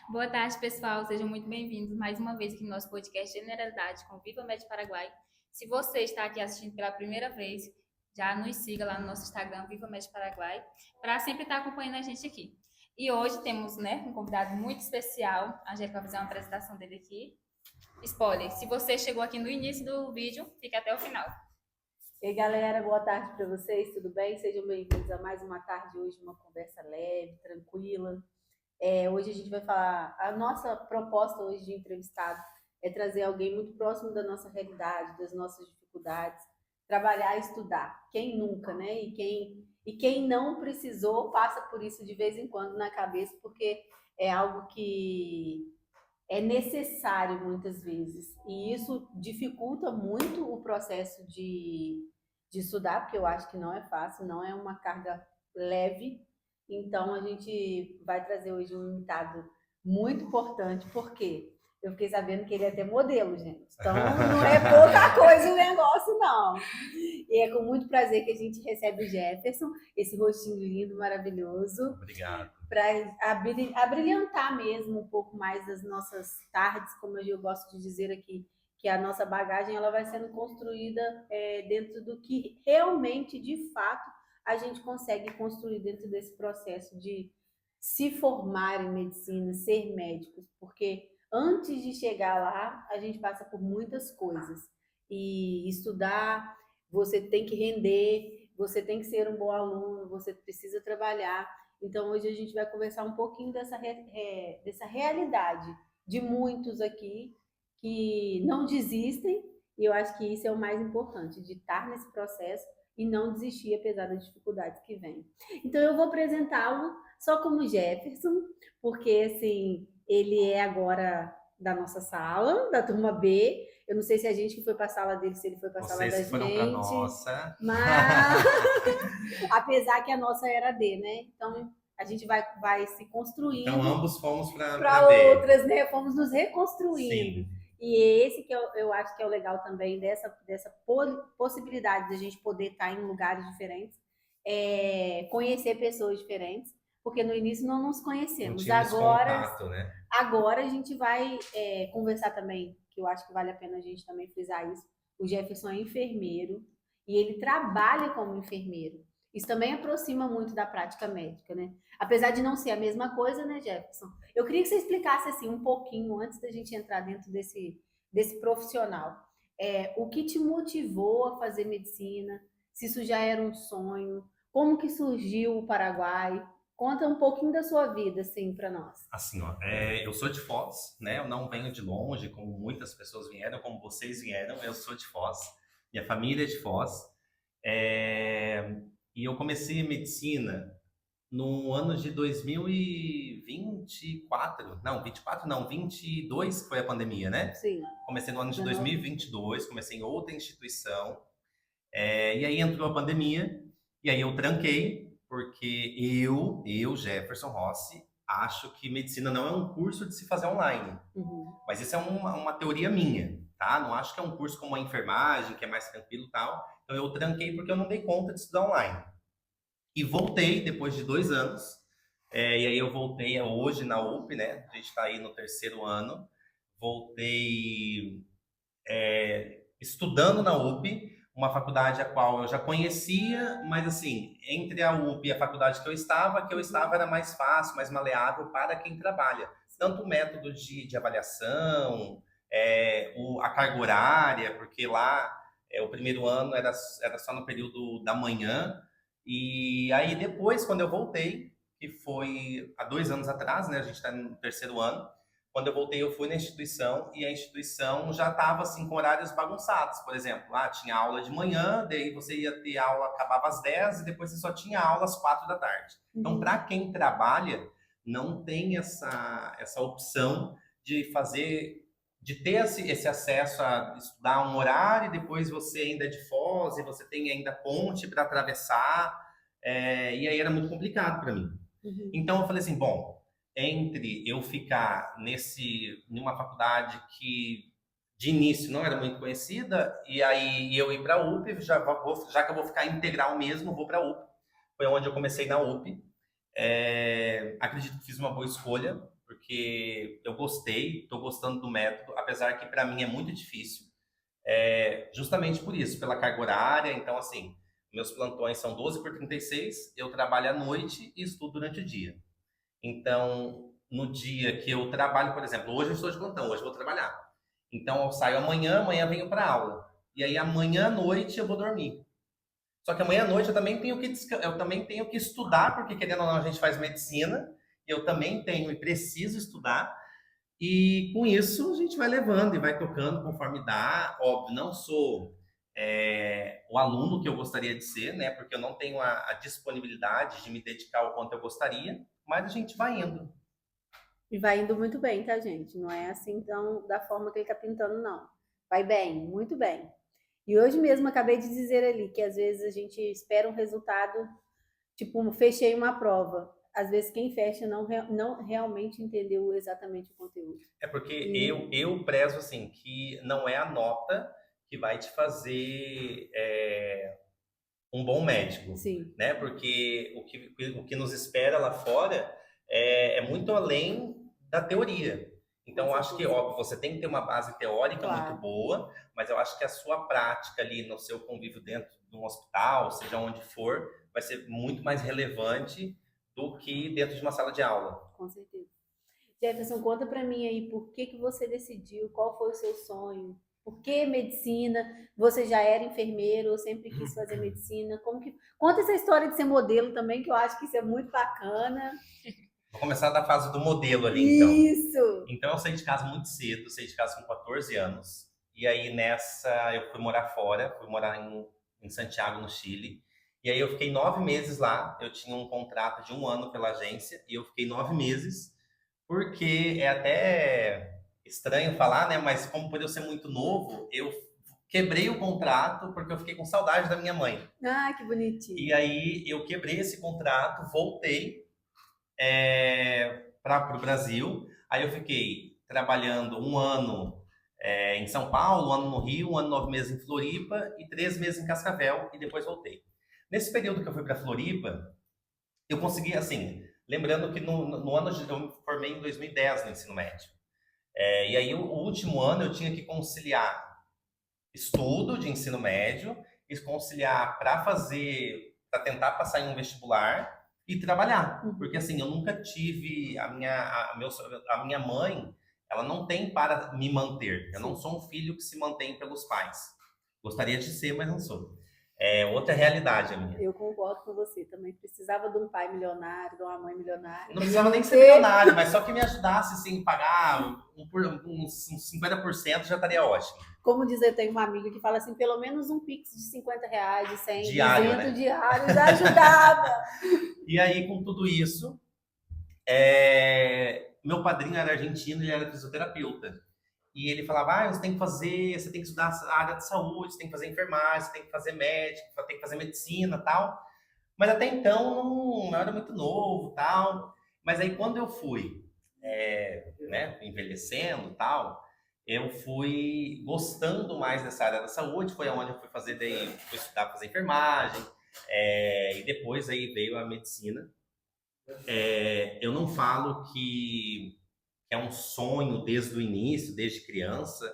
Boa tarde, pessoal. Sejam muito bem-vindos mais uma vez aqui no nosso podcast Generalidade com Viva Med Paraguai. Se você está aqui assistindo pela primeira vez, já nos siga lá no nosso Instagram, Viva Med Paraguai, para sempre estar acompanhando a gente aqui. E hoje temos, um convidado muito especial. A Angélica vai fazer uma apresentação dele aqui. Spoiler, se você chegou aqui no início do vídeo, fica até o final. E aí, galera, boa tarde para vocês, tudo bem? Sejam bem-vindos a mais uma tarde hoje, uma conversa leve, tranquila. Hoje a gente vai falar, a nossa proposta hoje de entrevistado é trazer alguém muito próximo da nossa realidade, das nossas dificuldades, trabalhar e estudar. Quem nunca, né? E quem não precisou passa por isso de vez em quando na cabeça, porque é algo que é necessário muitas vezes. E isso dificulta muito o processo de estudar, porque eu acho que não é fácil, não é uma carga leve. Então, a gente vai trazer hoje um invitado muito importante, porque eu fiquei sabendo que ele é até modelo, gente. Então, não é pouca coisa o negócio, não. E é com muito prazer que a gente recebe o Jefferson, esse rostinho lindo, maravilhoso. Obrigado. Para abrilhantar mesmo um pouco mais as nossas tardes, como eu gosto de dizer aqui, que a nossa bagagem ela vai sendo construída dentro do que realmente, de fato, a gente consegue construir dentro desse processo de se formar em medicina, ser médicos, porque antes de chegar lá, a gente passa por muitas coisas. E estudar, você tem que render, você tem que ser um bom aluno, você precisa trabalhar. Então, hoje a gente vai conversar um pouquinho dessa realidade de muitos aqui que não desistem, e eu acho que isso é o mais importante, de estar nesse processo e não desistir apesar das dificuldades que vêm. Então, eu vou apresentá-lo só como Jefferson, porque, assim, ele é agora da nossa sala, da turma B. Eu não sei se a gente que foi para a sala dele, se ele foi para a sala da Vocês foram para gente. nossa. Mas, apesar que a nossa era D, né? Então, a gente vai se construindo. Então, ambos fomos para B. outras, né? Fomos nos reconstruindo. Sim. E esse que eu acho que é o legal também dessa possibilidade de a gente poder estar em lugares diferentes, conhecer pessoas diferentes, porque no início não nos conhecemos. Contato, né? Agora a gente vai conversar também, que eu acho que vale a pena a gente também frisar isso. O Jefferson é enfermeiro e ele trabalha como enfermeiro. Isso também aproxima muito da prática médica, né? Apesar de não ser a mesma coisa, né, Jefferson? Eu queria que você explicasse assim um pouquinho, antes da gente entrar dentro desse profissional. O que te motivou a fazer medicina? Se isso já era um sonho? Como que surgiu o Paraguai? Conta um pouquinho da sua vida, assim, para nós. Assim, ó, eu sou de Foz, né? Eu não venho de longe, como muitas pessoas vieram, como vocês vieram. Eu sou de Foz. Minha família é de Foz. E eu comecei medicina no ano de 2024. Não, 24 não, 22 que foi a pandemia, né? Sim. Comecei no ano de 2022, comecei em outra instituição. E aí entrou a pandemia, e aí eu tranquei, porque eu Jefferson Rossi, acho que medicina não é um curso de se fazer online. Uhum. Mas isso é uma teoria minha, tá? Não acho que é um curso como a enfermagem, que é mais tranquilo e tal. Então eu tranquei porque eu não dei conta de estudar online. E voltei depois de 2 anos. E aí eu voltei hoje na UP, né? A gente está aí no 3º ano. Voltei estudando na UP, uma faculdade a qual eu já conhecia, mas assim, entre a UP e a faculdade que eu estava era mais fácil, mais maleável para quem trabalha. Tanto o método de avaliação, a carga horária, porque lá o primeiro ano era só no período da manhã, e aí depois, quando eu voltei, que foi há 2 anos atrás, né, a gente está no 3º ano, quando eu voltei, eu fui na instituição e a instituição já estava assim com horários bagunçados. Por exemplo, tinha aula de manhã, daí você ia ter aula, acabava às 10 e depois você só tinha aula às 4 da tarde. Então, para quem trabalha, não tem essa opção de ter esse acesso a estudar um horário e depois você ainda é de Foz e você tem ainda ponte para atravessar. E aí era muito complicado para mim. Uhum. Então eu falei assim, bom, entre eu ficar numa faculdade que de início não era muito conhecida, e aí eu ir para a UP, já que eu vou ficar integral mesmo, vou para a UP. Foi onde eu comecei na UP. Acredito que fiz uma boa escolha, porque porque eu gostei, estou gostando do método, apesar que para mim é muito difícil, justamente por isso, pela carga horária. Então, assim, meus plantões são 12 por 36, eu trabalho à noite e estudo durante o dia. Então, no dia que eu trabalho, por exemplo, hoje eu estou de plantão, hoje eu vou trabalhar. Então, eu saio amanhã venho para aula. E aí, amanhã à noite eu vou dormir. Só que amanhã à noite eu também tenho que estudar, porque querendo ou não, a gente faz medicina, eu também tenho e preciso estudar. E com isso a gente vai levando e vai tocando conforme dá. Óbvio, não sou o aluno que eu gostaria de ser, né? Porque eu não tenho a disponibilidade de me dedicar ao quanto eu gostaria, mas a gente vai indo. E vai indo muito bem, tá, gente? Não é assim tão da forma que ele tá pintando, não. Vai bem, muito bem. E hoje mesmo acabei de dizer ali que às vezes a gente espera um resultado, tipo, fechei uma prova. Às vezes quem fecha não realmente entendeu exatamente o conteúdo. É porque eu prezo assim que não é a nota que vai te fazer um bom médico, Sim. né? Porque o que nos espera lá fora é muito além da teoria. Então, eu acho que, óbvio, você tem que ter uma base teórica muito boa, mas eu acho que a sua prática ali no seu convívio dentro de um hospital, seja onde for, vai ser muito mais relevante do que dentro de uma sala de aula. Com certeza. Jefferson, conta pra mim aí, por que você decidiu, qual foi o seu sonho? Por que medicina? Você já era enfermeiro ou sempre quis fazer medicina? Conta essa história de ser modelo também, que eu acho que isso é muito bacana. Vou começar da fase do modelo ali, então. Isso! Então, eu saí de casa muito cedo, saí de casa com 14 anos. E aí, nessa, eu fui morar fora, fui morar em Santiago, no Chile. E aí, eu fiquei 9 meses lá. Eu tinha um contrato de 1 ano pela agência. E eu fiquei 9 meses, porque é até estranho falar, né? Mas como por eu ser muito novo, eu quebrei o contrato porque eu fiquei com saudade da minha mãe. Ah, que bonitinho. E aí, eu quebrei esse contrato, voltei para o Brasil. Aí eu fiquei trabalhando 1 ano em São Paulo, 1 ano no Rio, 1 ano e 9 meses em Floripa e 3 meses em Cascavel e depois voltei. Nesse período que eu fui para Floripa, eu consegui, assim, lembrando que no ano eu me formei em 2010 no ensino médio. E aí o último ano eu tinha que conciliar estudo de ensino médio e conciliar para tentar passar em um vestibular e trabalhar, porque assim, eu nunca tive a minha mãe, ela não tem para me manter. Eu não sou um filho que se mantém pelos pais. Gostaria de ser, mas não sou. É outra realidade a minha. Eu concordo com você. Também precisava de um pai milionário, de uma mãe milionária. Não precisava nem ser milionário, mas só que me ajudasse assim, pagar uns 50% já estaria ótimo. Como dizer, tem uma amiga que fala assim, pelo menos um Pix de 50 reais, de 100, diário, 200 né? diários ajudava. E aí, com tudo isso, meu padrinho era argentino, ele era fisioterapeuta. E ele falava, você tem que estudar a área de saúde, você tem que fazer enfermagem, você tem que fazer médico, você tem que fazer medicina, tal. Mas até então, não era muito novo, tal. Mas aí, quando eu fui, né, envelhecendo, tal, eu fui gostando mais dessa área da saúde. Foi onde eu fui fui estudar, fazer enfermagem, e depois aí veio a medicina. Eu não falo que é um sonho desde o início, desde criança.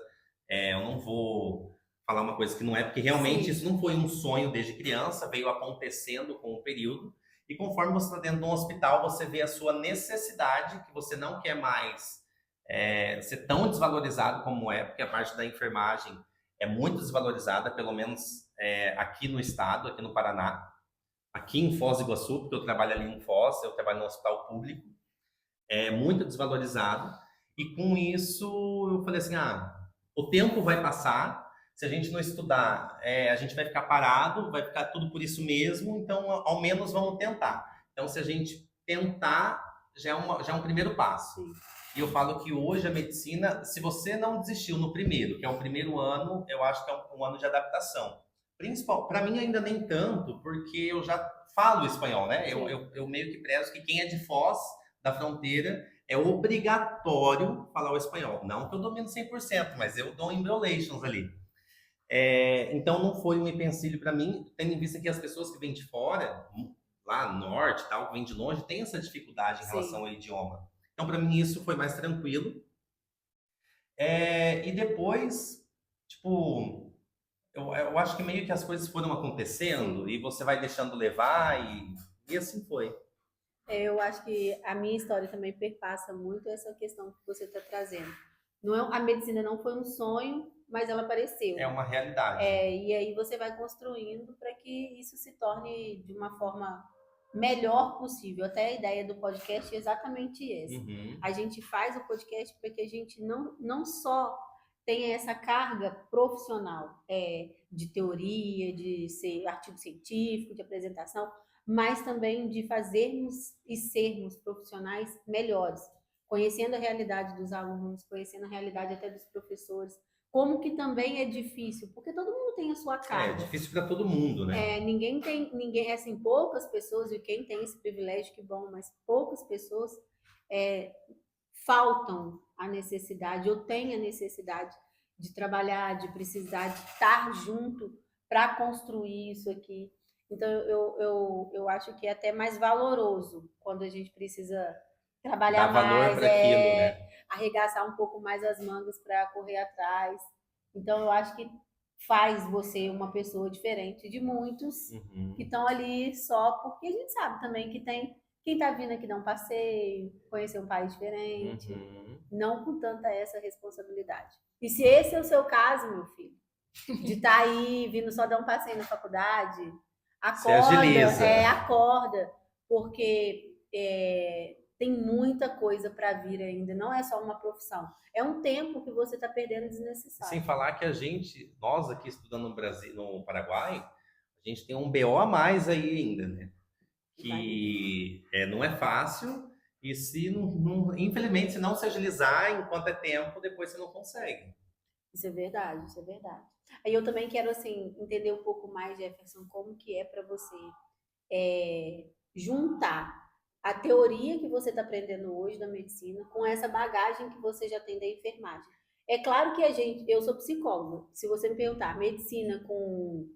Eu não vou falar uma coisa que não é, porque realmente isso não foi um sonho desde criança, veio acontecendo com o período. E conforme você está dentro de um hospital, você vê a sua necessidade, que você não quer mais ser tão desvalorizado como porque a parte da enfermagem é muito desvalorizada, pelo menos aqui no estado, aqui no Paraná. Aqui em Foz do Iguaçu, porque eu trabalho ali em Foz, eu trabalho no hospital público, é muito desvalorizado. E com isso eu falei assim, o tempo vai passar, se a gente não estudar, a gente vai ficar parado, vai ficar tudo por isso mesmo, então ao menos vamos tentar. Então se a gente tentar, já é um primeiro passo. Sim. E eu falo que hoje a medicina, se você não desistiu no primeiro, que é o primeiro ano, eu acho que é um ano de adaptação. Para mim ainda nem tanto, porque eu já falo espanhol, né? Eu meio que prezo que quem é de Foz, da fronteira, é obrigatório falar o espanhol. Não que eu domino 100%, mas eu dou embrolations ali. Então não foi um empecilho para mim, tendo em vista que as pessoas que vêm de fora, lá no norte, tal, que vêm de longe, têm essa dificuldade em relação ao idioma. Então, para mim, isso foi mais tranquilo. E depois, tipo, eu acho que meio que as coisas foram acontecendo e você vai deixando levar e assim foi. Eu acho que a minha história também perpassa muito essa questão que você está trazendo. Não é, a medicina não foi um sonho, mas ela apareceu. É uma realidade. E aí você vai construindo para que isso se torne de uma forma melhor possível. Até a ideia do podcast é exatamente essa. Uhum. A gente faz o podcast para que a gente não só tenha essa carga profissional de teoria, de ser artigo científico, de apresentação, mas também de fazermos e sermos profissionais melhores, conhecendo a realidade dos alunos, conhecendo a realidade até dos professores, como que também é difícil, porque todo mundo tem a sua carga. É difícil para todo mundo, né? Ninguém, assim, poucas pessoas, e quem tem esse privilégio, que bom, mas poucas pessoas faltam a necessidade, ou têm a necessidade de trabalhar, de precisar de estar junto para construir isso aqui. Então, eu acho que é até mais valoroso quando a gente precisa trabalhar Dá valor mais, para aquilo, né? arregaçar um pouco mais as mangas para correr atrás. Então, eu acho que faz você uma pessoa diferente de muitos que estão ali só porque a gente sabe também que tem quem está vindo aqui dar um passeio, conhecer um país diferente, não com tanta essa responsabilidade. E se esse é o seu caso, meu filho, de estar aí vindo só dar um passeio na faculdade, acorda, porque tem muita coisa para vir ainda, não é só uma profissão. É um tempo que você está perdendo desnecessário. Sem falar que nós aqui estudando no Brasil, no Paraguai, a gente tem um BO a mais aí ainda, né? Que não é fácil e infelizmente, se não se agilizar enquanto é tempo, depois você não consegue. Isso é verdade, isso é verdade. Aí eu também quero, assim, entender um pouco mais, Jefferson, como que é para você juntar a teoria que você está aprendendo hoje da medicina com essa bagagem que você já tem da enfermagem. É claro que eu sou psicóloga. Se você me perguntar medicina com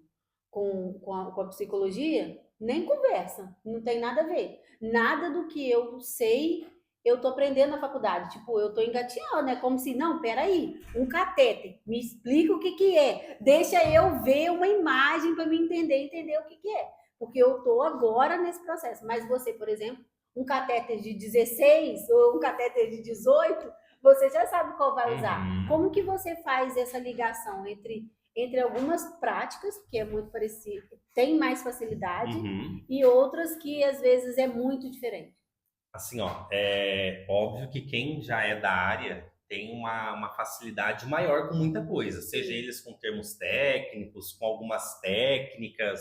a psicologia, nem conversa, não tem nada a ver. Nada do que eu sei, eu tô aprendendo na faculdade. Tipo, eu tô engatinhando, né? Como se, não, peraí, um catéter, me explica o que é. Deixa eu ver uma imagem para me entender o que é. Porque eu tô agora nesse processo. Mas você, por exemplo, um catéter de 16 ou um catéter de 18, você já sabe qual vai usar. Como que você faz essa ligação entre algumas práticas, que é muito parecido, tem mais facilidade, e outras que às vezes é muito diferente? Assim, ó, é óbvio que quem já é da área tem uma facilidade maior com muita coisa, seja eles com termos técnicos, com algumas técnicas,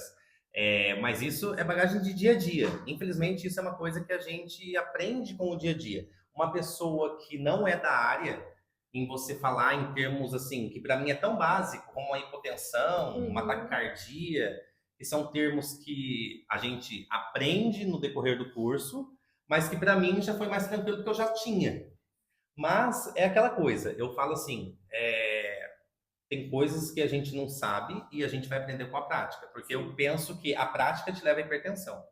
mas isso é bagagem de dia a dia. Infelizmente, isso é uma coisa que a gente aprende com o dia a dia. Uma pessoa que não é da área, em você falar em termos assim, que para mim é tão básico como a hipotensão, uma taquicardia, que são termos que a gente aprende no decorrer do curso, mas que para mim já foi mais tranquilo porque eu já tinha. Mas é aquela coisa, eu falo assim, tem coisas que a gente não sabe e a gente vai aprender com a prática, porque eu penso que a prática te leva à hipertensão.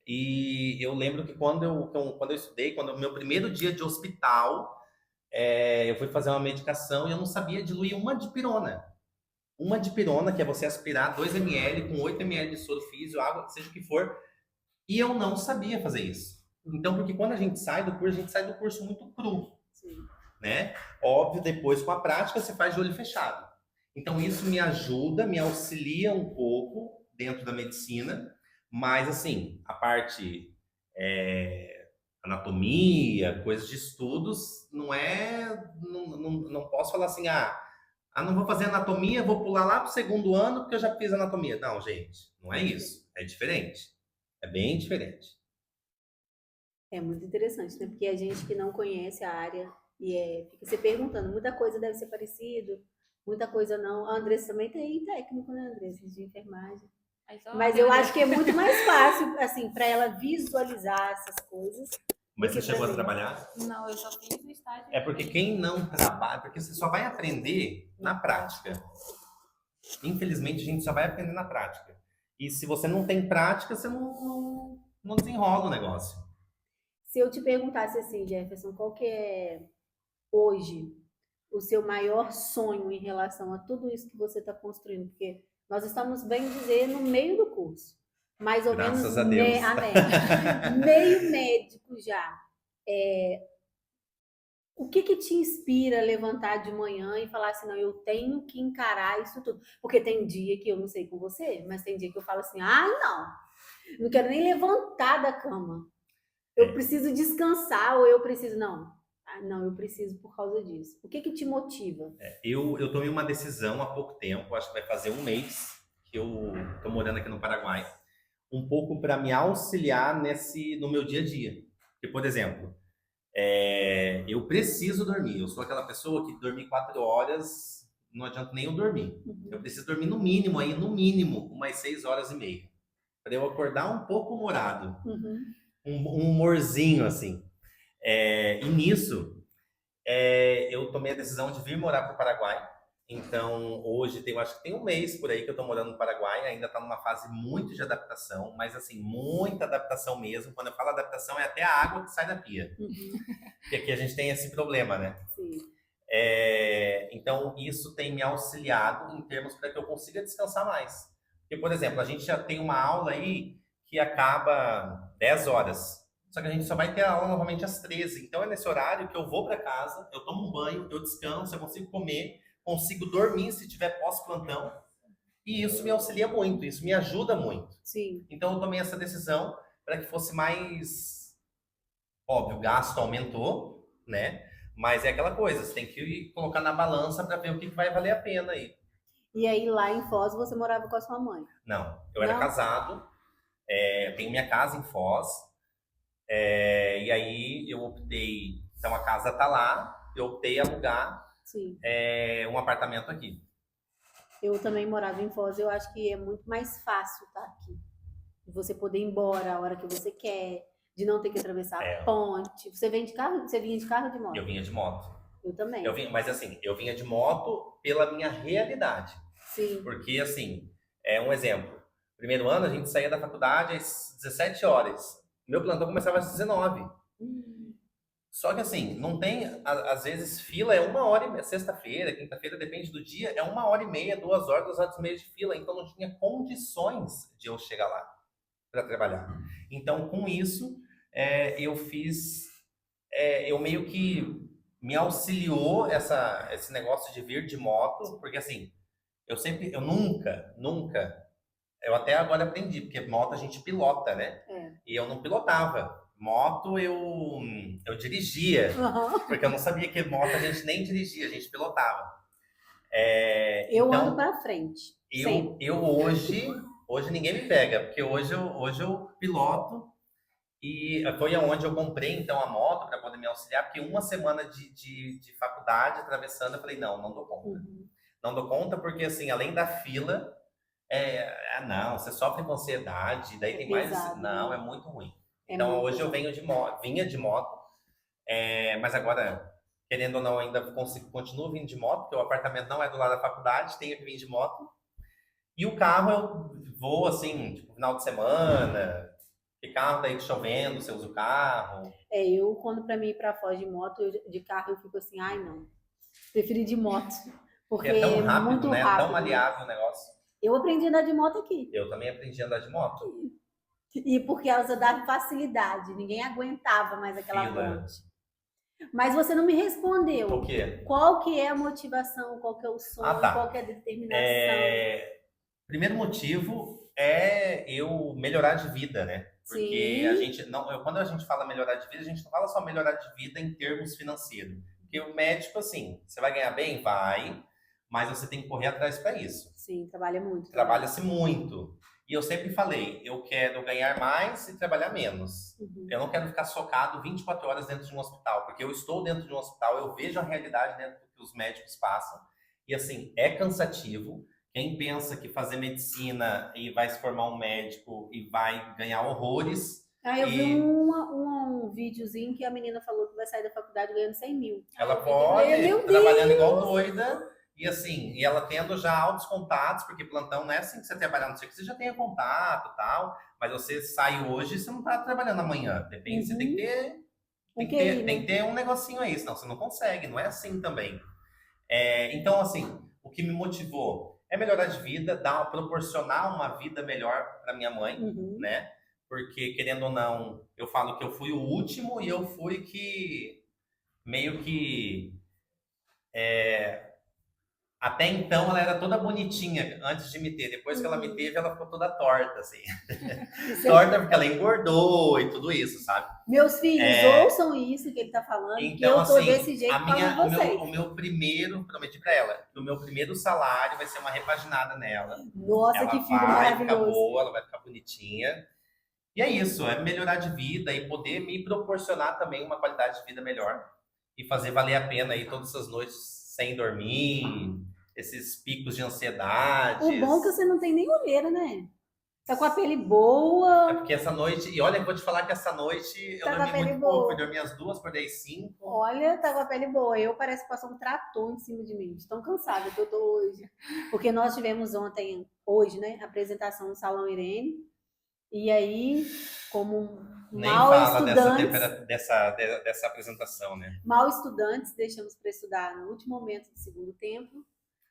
E eu lembro que quando eu estudei, quando o meu primeiro dia de hospital, eu fui fazer uma medicação e eu não sabia diluir uma dipirona. Uma dipirona, que é você aspirar 2 ml com 8 ml de soro físio, água, seja o que for, e eu não sabia fazer isso. Então, porque quando a gente sai do curso, a gente sai do curso muito cru. Sim. Né? Óbvio, depois com a prática você faz de olho fechado. Então isso me ajuda, me auxilia um pouco dentro da medicina, mas assim, a parte anatomia, coisas de estudos, não posso falar assim, não vou fazer anatomia, vou pular lá pro segundo ano porque eu já fiz anatomia. Não, gente, não é isso. É diferente. É bem diferente. É muito interessante, né? Porque a gente que não conhece a área e fica se perguntando, muita coisa deve ser parecido, muita coisa não. A Andressa também tem técnico, né, Andressa, de enfermagem. Mas eu acho que é muito mais fácil, assim, para ela visualizar essas coisas. Mas você chegou a trabalhar? Não, eu só fiz no estágio. É porque quem não trabalha, porque você só vai aprender na prática. Infelizmente, a gente só vai aprender na prática. E se você não tem prática, você não desenrola o negócio. Se eu te perguntasse assim, Jefferson, qual que é hoje o seu maior sonho em relação a tudo isso que você está construindo? Porque nós estamos, bem dizer, no meio do curso. Mais ou Graças menos, a Deus. meio médico já. O que te inspira a levantar de manhã e falar assim, não, eu tenho que encarar isso tudo? Porque tem dia que eu não sei com você, mas tem dia que eu falo assim, não quero nem levantar da cama. Eu preciso descansar ou eu preciso, não, eu preciso por causa disso. O que te motiva? Eu tomei uma decisão há pouco tempo, acho que vai fazer um mês que eu tô morando aqui no Paraguai, um pouco para me auxiliar no meu dia a dia. Porque, por exemplo, eu preciso dormir. Eu sou aquela pessoa que dormir 4 horas não adianta nem eu dormir. Eu preciso dormir no mínimo, umas 6 horas e meia. Para eu acordar um pouco humorado. Um humorzinho, assim. E nisso, eu tomei a decisão de vir morar para o Paraguai. Então, hoje, acho que tem um mês por aí que eu tô morando no Paraguai, ainda tá numa fase muito de adaptação, mas assim, muita adaptação mesmo. Quando eu falo adaptação, é até a água que sai da pia. Porque aqui a gente tem esse problema, né? Sim. Então, isso tem me auxiliado em termos para que eu consiga descansar mais. Porque, por exemplo, a gente já tem uma aula aí que acaba 10 horas. Só que a gente só vai ter a aula novamente às 13. Então, é nesse horário que eu vou para casa, eu tomo um banho, eu descanso, eu consigo comer, consigo dormir se tiver pós-plantão, e isso me auxilia muito, isso me ajuda muito. Sim. Então eu tomei essa decisão para que fosse mais óbvio, o gasto aumentou, né? Mas é aquela coisa, você tem que colocar na balança para ver o que vai valer a pena aí. E aí lá em Foz você morava com a sua mãe? Não, eu era casado, tenho minha casa em Foz, e aí eu optei, então a casa tá lá, eu optei alugar um apartamento aqui. Eu também morava em Foz, eu acho que é muito mais fácil estar aqui. De você poder ir embora a hora que você quer, de não ter que atravessar a ponte. Você vem de carro? Você vinha de carro ou de moto? Eu vinha de moto. Eu também. Mas assim, eu vinha de moto pela minha realidade. Sim. Porque assim, um exemplo. Primeiro ano a gente saía da faculdade às 17 horas. Meu plantão começava às 19. Só que assim, não tem, às vezes, fila é 1 hora, sexta-feira, quinta-feira, depende do dia, é 1h30, 2 horas, 2 horas e meia de fila, então não tinha condições de eu chegar lá para trabalhar. Então, com isso, eu fiz, eu meio que me auxiliou esse negócio de vir de moto, porque assim, eu nunca, eu até agora aprendi, porque moto a gente pilota, né? E eu não pilotava. Moto eu dirigia, porque eu não sabia que moto a gente nem dirigia, a gente pilotava. Eu então, ando para frente. Eu hoje ninguém me pega, porque hoje eu piloto, e foi aonde eu comprei então a moto para poder me auxiliar, porque uma semana de faculdade atravessando, eu falei, não dou conta. Não dou conta porque assim, além da fila, não, você sofre com ansiedade, daí tem pesado, mais, não, é muito ruim. Então hoje eu vinha de moto, mas agora, querendo ou não, ainda continuo vindo de moto, porque o apartamento não é do lado da faculdade, tenho que vir de moto. E o carro eu vou assim, tipo, final de semana, que carro daí chovendo, você usa o carro. Eu quando para mim ir para Foz de moto, de carro eu fico assim, não, prefiro ir de moto, porque é tão rápido, muito né? rápido. Tão maleável o negócio. Eu aprendi a andar de moto aqui. Eu também aprendi a andar de moto. E porque elas davam facilidade, ninguém aguentava mais aquela ponte. Mas você não me respondeu. O quê? Qual que é a motivação, qual que é o sonho, qual que é a determinação? Primeiro motivo é eu melhorar de vida, né? Porque a gente quando a gente fala melhorar de vida, a gente não fala só melhorar de vida em termos financeiros. Porque o médico, assim, você vai ganhar bem? Vai, mas você tem que correr atrás para isso. Sim, trabalha muito. Trabalha-se muito. E eu sempre falei, eu quero ganhar mais e trabalhar menos. Eu não quero ficar socado 24 horas dentro de um hospital, porque eu estou dentro de um hospital, eu vejo a realidade dentro do que os médicos passam. E assim, é cansativo. Quem pensa que fazer medicina e vai se formar um médico e vai ganhar horrores... Eu vi um videozinho que a menina falou que vai sair da faculdade ganhando 100 mil. Ela pode, trabalhando igual doida... E assim, ela tendo já altos contatos, porque plantão não é assim que você trabalhar, não sei que você já tenha contato e tal, Mas você sai hoje, você não tá trabalhando amanhã. Depende, você tem que ter, tem que ter um negocinho aí, senão você não consegue. Não é assim também. Então, assim, o que me motivou é melhorar de vida, proporcionar uma vida melhor para minha mãe, né? Porque, querendo ou não, eu falo que eu fui o último e eu fui que meio que até então ela era toda bonitinha antes de me ter. Depois que ela me teve, ela ficou toda torta, assim. Torta porque ela engordou e tudo isso, sabe? Meus filhos, ouçam isso que ele tá falando, então, que eu tô assim, desse jeito falando vocês. o meu primeiro, prometi pra ela, que o meu primeiro salário vai ser uma repaginada nela. Nossa, ela que filho vai ficar maravilhoso. boa, ela vai ficar bonitinha. E é isso, é melhorar de vida e poder me proporcionar também uma qualidade de vida melhor. E fazer valer a pena aí todas essas noites sem dormir, esses picos de ansiedade. O bom é que você não tem nem olheira, né? Tá com a pele boa. É porque essa noite, e olha, eu vou te falar que essa noite eu dormi muito pouco, eu dormi às 2, acordei 5. Olha, tá com a pele boa. Eu parece que passou um trator em cima de mim, de tão cansada que eu tô hoje. Porque nós tivemos hoje, né, apresentação no Salão Irene. E aí, como mal estudantes... dessa apresentação, né? Mal estudantes, deixamos para estudar no último momento do segundo tempo.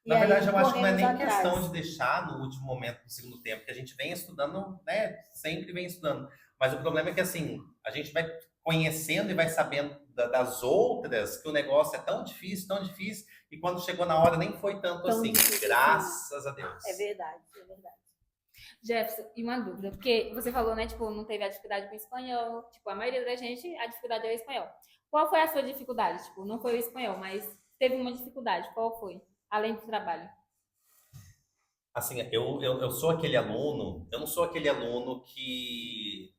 Na verdade, eu acho que não é nem questão de deixar no último momento do segundo tempo, que a gente vem estudando, né? Sempre vem estudando. Mas o problema é que, assim, a gente vai conhecendo e vai sabendo das outras que o negócio é tão difícil, e quando chegou na hora nem foi tanto assim. Graças a Deus. É verdade, é verdade. Jefferson, e uma dúvida, porque você falou, né, tipo, não teve a dificuldade com o espanhol, tipo, a maioria da gente, a dificuldade é o espanhol. Qual foi a sua dificuldade? Tipo, não foi o espanhol, mas teve uma dificuldade, qual foi? Além do trabalho. Assim, eu sou aquele aluno, eu não sou aquele aluno que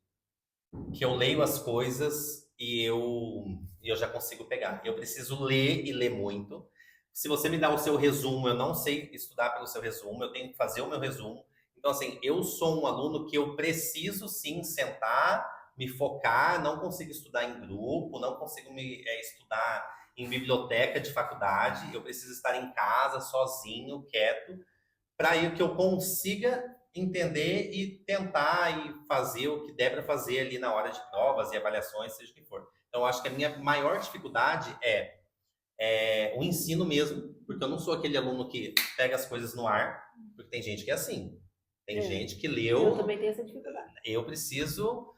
eu leio as coisas e eu já consigo pegar. Eu preciso ler e ler muito. Se você me dá o seu resumo, eu não sei estudar pelo seu resumo, eu tenho que fazer o meu resumo. Então, assim, eu sou um aluno que eu preciso, sim, sentar, me focar, não consigo estudar em grupo, não consigo estudar em biblioteca de faculdade, eu preciso estar em casa, sozinho, quieto, para que eu consiga entender e tentar e fazer o que der para fazer ali na hora de provas e avaliações, seja o que for. Então, eu acho que a minha maior dificuldade é o ensino mesmo, porque eu não sou aquele aluno que pega as coisas no ar, porque tem gente que é assim. Tem gente que leu... Eu também tenho essa dificuldade. Eu preciso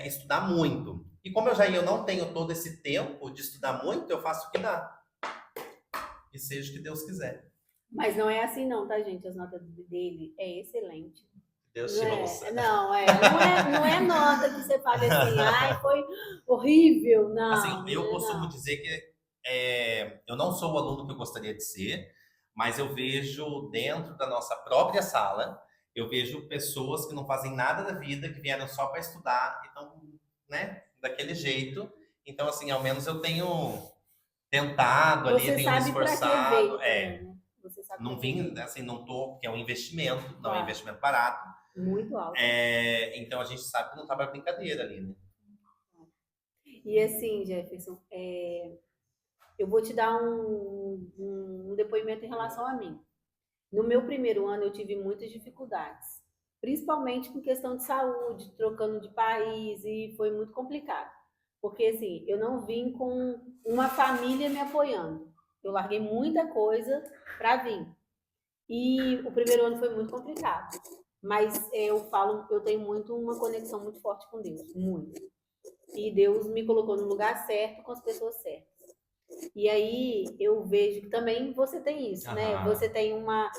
estudar muito. E como eu não tenho todo esse tempo de estudar muito, eu faço o que dá. E seja o que Deus quiser. Mas não é assim não, tá, gente? As notas dele é excelente. Deus te ouça. Não é nota que você fala assim, ai, foi horrível, não. Assim, eu costumo dizer que eu não sou o aluno que eu gostaria de ser, mas eu vejo dentro da nossa própria sala, eu vejo pessoas que não fazem nada da vida, que vieram só para estudar, então, né, daquele jeito. Então, assim, ao menos eu tenho tentado ali, tenho me esforçado. Você sabe não vim, assim, não tô, porque é um investimento, não claro. É um investimento barato. Muito alto. Então a gente sabe que não tá para brincadeira ali, né? E assim, Jefferson, eu vou te dar um depoimento em relação a mim. No meu primeiro ano, eu tive muitas dificuldades, principalmente com questão de saúde, trocando de país, e foi muito complicado. Porque, assim, eu não vim com uma família me apoiando. Eu larguei muita coisa para vir. E o primeiro ano foi muito complicado. Mas eu tenho uma conexão muito forte com Deus, muito. E Deus me colocou no lugar certo, com as pessoas certas. E aí eu vejo que também você tem isso, né? Você tem uma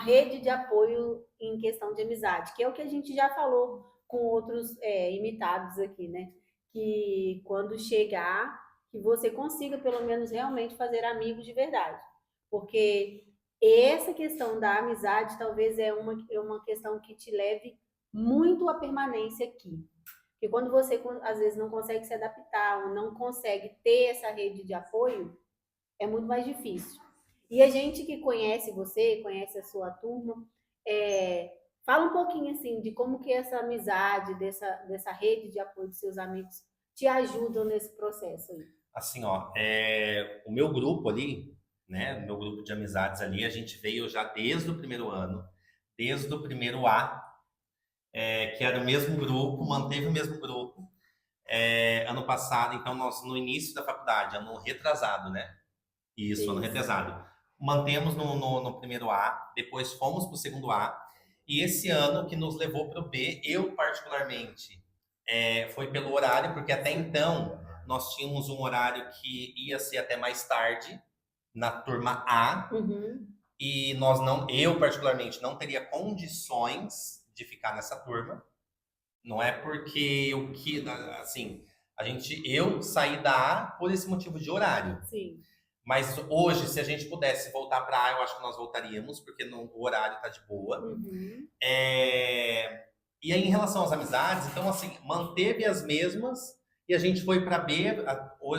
rede de apoio em questão de amizade, que é o que a gente já falou com outros imitados aqui, né? Que quando chegar, que você consiga pelo menos realmente fazer amigos de verdade. Porque essa questão da amizade talvez é uma questão que te leve muito à permanência aqui. Porque quando você, às vezes, não consegue se adaptar ou não consegue ter essa rede de apoio, é muito mais difícil. E a gente que conhece você, conhece a sua turma, fala um pouquinho, assim, de como que essa amizade, dessa rede de apoio dos seus amigos te ajudam nesse processo aí. Assim, ó, o meu grupo ali, né, meu grupo de amizades ali, a gente veio já desde o primeiro ano, desde o primeiro A, que era o mesmo grupo, manteve o mesmo grupo. Ano passado, então, nós no início da faculdade, ano retrasado, né? Isso, ano retrasado. Mantemos no primeiro A, depois fomos para o segundo A, e esse ano que nos levou para o B, eu particularmente, foi pelo horário, porque até então nós tínhamos um horário que ia ser até mais tarde, na turma A, e eu particularmente não teria condições de ficar nessa turma. Não é porque assim, eu saí da A por esse motivo de horário. Sim. Mas hoje, se a gente pudesse voltar para A, eu acho que nós voltaríamos, porque o horário tá de boa. E aí, em relação às amizades, então, assim, manteve as mesmas e a gente foi para B.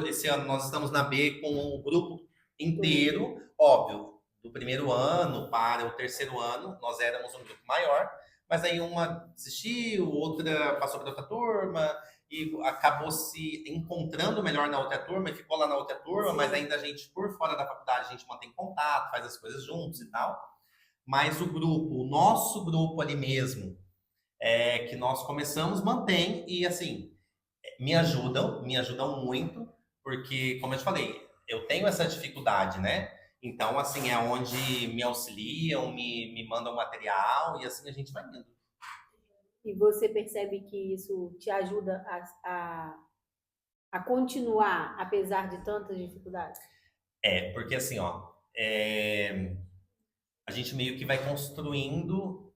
Esse ano nós estamos na B com o grupo inteiro, óbvio, do primeiro ano para o terceiro ano, nós éramos um grupo maior, mas aí uma desistiu, outra passou para outra turma e acabou se encontrando melhor na outra turma e ficou lá na outra turma, mas ainda a gente, por fora da faculdade, a gente mantém contato, faz as coisas juntos e tal. Mas o nosso grupo ali mesmo, que nós começamos, mantém e, assim, me ajudam muito, porque, como eu te falei, eu tenho essa dificuldade, né? Então, assim, é onde me auxiliam, me mandam material e assim a gente vai indo. E você percebe que isso te ajuda a continuar, apesar de tantas dificuldades? Porque assim, ó, a gente meio que vai construindo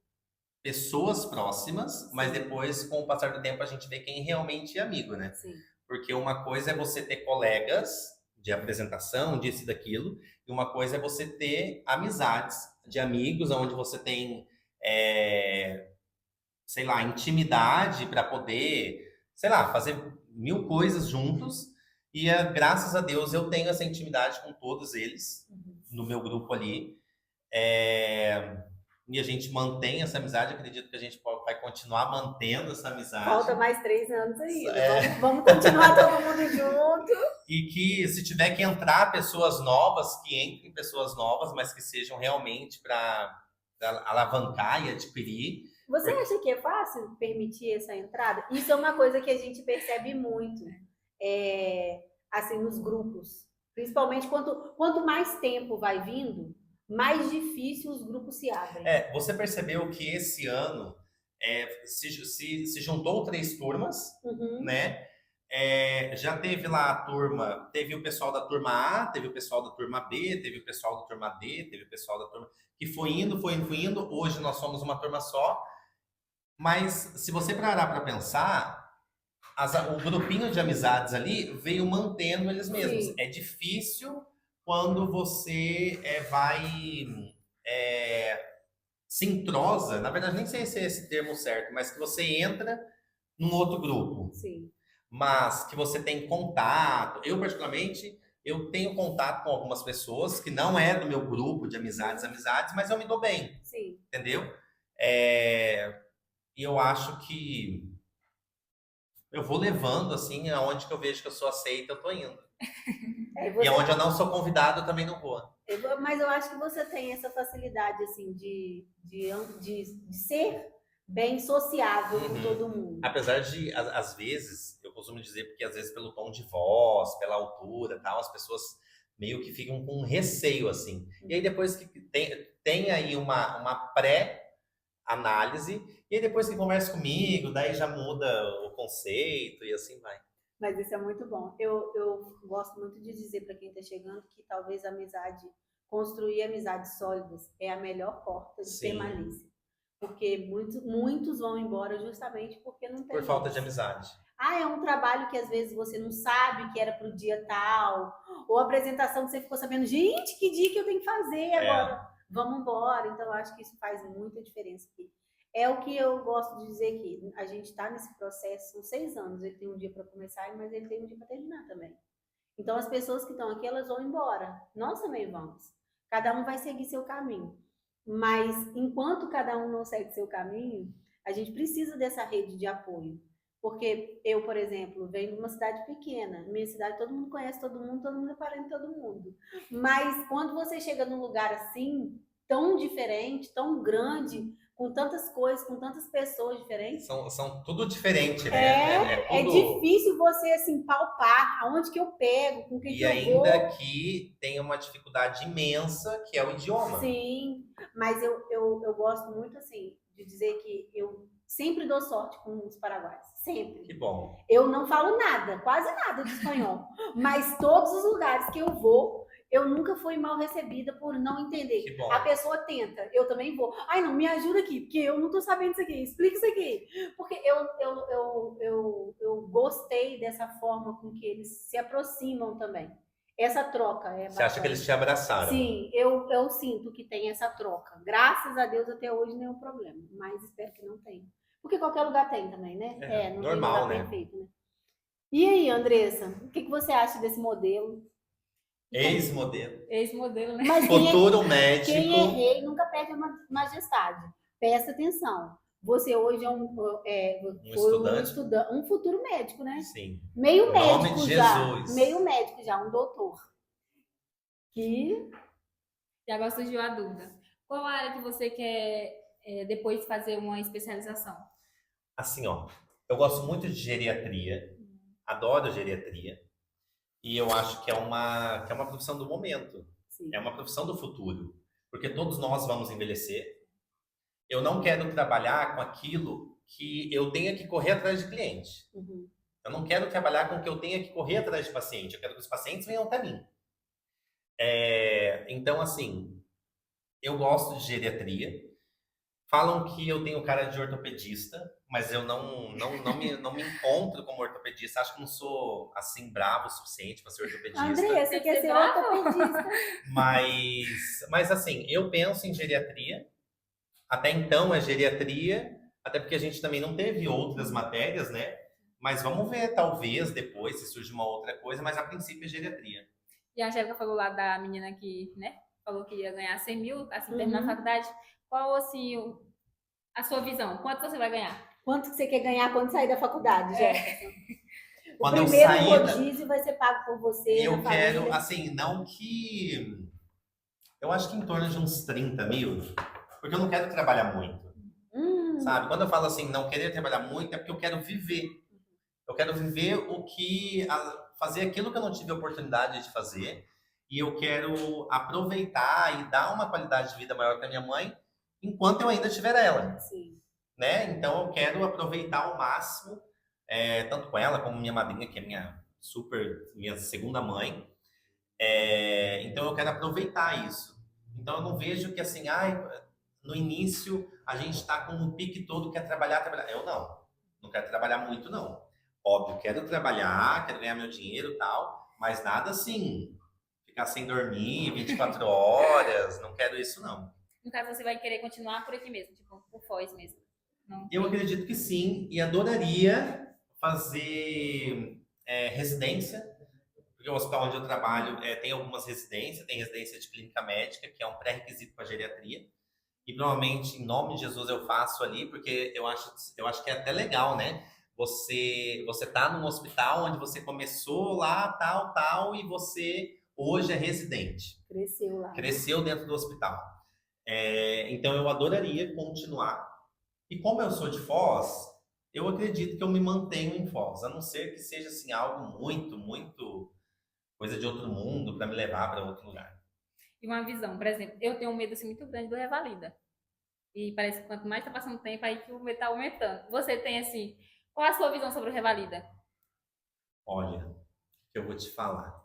pessoas próximas, mas depois, com o passar do tempo, a gente vê quem realmente é amigo, né? Sim. Porque uma coisa é você ter colegas de apresentação, disso e daquilo, e uma coisa é você ter amizades de amigos, onde você tem, sei lá, intimidade para poder, sei lá, fazer mil coisas juntos. E graças a Deus eu tenho essa intimidade com todos eles, no meu grupo ali. E a gente mantém essa amizade, acredito que a gente vai continuar mantendo essa amizade. Falta mais 3 anos aí. Vamos continuar todo mundo junto. E que se tiver que entrar pessoas novas, que entrem pessoas novas, mas que sejam realmente para alavancar e adquirir. Você acha que é fácil permitir essa entrada? Isso é uma coisa que a gente percebe muito, assim, nos grupos. Principalmente quanto mais tempo vai vindo, mais difícil os grupos se abrem. Você percebeu que esse ano se juntou 3 turmas, né? Já teve lá a turma, teve o pessoal da turma A, teve o pessoal da turma B, teve o pessoal da turma D, teve o pessoal da turma... que foi indo. Hoje nós somos uma turma só. Mas se você parar para pensar, o grupinho de amizades ali veio mantendo eles mesmos. Sim. É difícil quando você se entrosa, na verdade nem sei se é esse termo certo, mas que você entra num outro grupo. Sim. Mas que você tem contato. Eu, particularmente, eu tenho contato com algumas pessoas que não é do meu grupo de amizades, mas eu me dou bem. Sim. Entendeu? E eu acho que eu vou levando, assim, aonde que eu vejo que eu sou aceita, eu tô indo. E aonde eu não sou convidado, eu também não vou. Mas eu acho que você tem essa facilidade, assim, de ser bem sociável com todo mundo. Apesar de, às vezes, eu costumo dizer, porque às vezes pelo tom de voz, pela altura e tal, as pessoas meio que ficam com receio, assim. E aí depois que tem aí uma pré-análise, e aí depois que conversa comigo, daí já muda o conceito e assim vai. Mas isso é muito bom. Eu gosto muito de dizer para quem está chegando que talvez construir amizades sólidas é a melhor porta de permanência. Porque muitos vão embora justamente porque não tem. Por falta de amizade. É um trabalho que às vezes você não sabe que era pro dia tal, ou a apresentação que você ficou sabendo, gente, que dia que eu tenho que fazer agora? Vamos embora. Então, eu acho que isso faz muita diferença aqui. É o que eu gosto de dizer aqui. A gente está nesse processo, são 6 anos. Ele tem um dia para começar, mas ele tem um dia para terminar também. Então, as pessoas que estão aqui, elas vão embora. Nós também vamos. Cada um vai seguir seu caminho. Mas, enquanto cada um não segue seu caminho, a gente precisa dessa rede de apoio. Porque eu, por exemplo, venho de uma cidade pequena. Minha cidade, todo mundo conhece todo mundo é parente de todo mundo. Mas, quando você chega num lugar assim, tão diferente, tão grande, com tantas coisas, com tantas pessoas diferentes. São tudo diferente, né? É Tudo... difícil você, assim, palpar aonde que eu pego, com quem E que eu ainda vou. que tem uma dificuldade imensa, que é o idioma. Sim, mas eu gosto muito, assim, de dizer que eu sempre dou sorte com os paraguaios. Sempre. Que bom. Eu não falo nada, quase nada de espanhol. Mas todos os lugares que eu vou, eu nunca fui mal recebida por não entender. Que bom. A pessoa tenta, eu também vou. Ai, não, me ajuda aqui, porque eu não tô sabendo isso aqui. Explica isso aqui. Porque eu gostei dessa forma com que eles se aproximam também. Essa troca é Você acha que eles te abraçaram? Sim, eu sinto que tem essa troca. Graças a Deus até hoje nenhum problema, mas espero que não tenha. Porque qualquer lugar tem também, né? Não normal, tem lugar né? perfeito, né? E aí, Andressa, o que você acha desse modelo? Ex-modelo. Ex-modelo, né? Mas Futuro médico. quem é rei nunca perde a majestade. Presta atenção. Você hoje é um futuro médico, né? Sim. Meio Nome médico de já. Jesus. Meio médico já, um doutor. Que E agora surgiu a dúvida. Qual a área que você quer depois fazer uma especialização? Assim, ó, eu gosto muito de geriatria, adoro geriatria, e eu acho que é uma profissão do momento, sim. é uma profissão do futuro, porque todos nós vamos envelhecer. Eu não quero trabalhar com aquilo que eu tenha que correr atrás de cliente. Uhum. Eu não quero trabalhar com o que eu tenha que correr atrás de paciente, eu quero que os pacientes venham até mim. Então, assim, eu gosto de geriatria. Falam que eu tenho cara de ortopedista, mas eu não me encontro como ortopedista. Acho que não sou, assim, bravo o suficiente para ser ortopedista. André, você quer ser ortopedista? Mas, assim, eu penso em geriatria. Até então é geriatria, até porque a gente também não teve outras matérias, né? Mas vamos ver, talvez, depois, se surge uma outra coisa, mas a princípio é geriatria. E a Angélica falou lá da menina que, né, falou que ia ganhar 100 mil, assim, terminar a faculdade. Qual, assim, a sua visão? Quanto você vai ganhar? Quanto que você quer ganhar quando sair da faculdade, Jefferson? O Quando primeiro eu sair rodízio vai ser pago por você. Eu quero, assim, não que... Eu acho que em torno de uns 30 mil, porque eu não quero trabalhar muito, sabe? Quando eu falo assim, não querer trabalhar muito, é porque eu quero viver. Eu quero viver fazer aquilo que eu não tive a oportunidade de fazer, e eu quero aproveitar e dar uma qualidade de vida maior para minha mãe enquanto eu ainda tiver ela. Sim. Né? Então eu quero aproveitar ao máximo, tanto com ela como minha madrinha, que é minha segunda mãe. Então eu quero aproveitar isso. Então eu não vejo que assim, no início a gente está com um pique todo, quer trabalhar. Eu não quero trabalhar muito, não. Óbvio, quero trabalhar, quero ganhar meu dinheiro e tal, mas nada assim, ficar sem dormir 24 horas, não quero isso, não. No caso, você vai querer continuar por aqui mesmo, tipo, por Foz mesmo? Não. Eu acredito que sim, e adoraria fazer residência, porque o hospital onde eu trabalho tem algumas residências, tem residência de clínica médica, que é um pré-requisito para geriatria, e provavelmente, em nome de Jesus, eu faço ali, porque eu acho que é até legal, né? Você tá num hospital onde você começou lá, tal, e você hoje é residente. Cresceu lá. Cresceu dentro do hospital. Então, eu adoraria continuar. E como eu sou de Foz, eu acredito que eu me mantenho em Foz, a não ser que seja assim, algo muito, muito coisa de outro mundo para me levar para outro lugar. E uma visão, por exemplo, eu tenho um medo assim, muito grande do Revalida. E parece que quanto mais tá passando o tempo, aí que o medo tá aumentando. Você tem assim, qual a sua visão sobre o Revalida? Olha, eu vou te falar.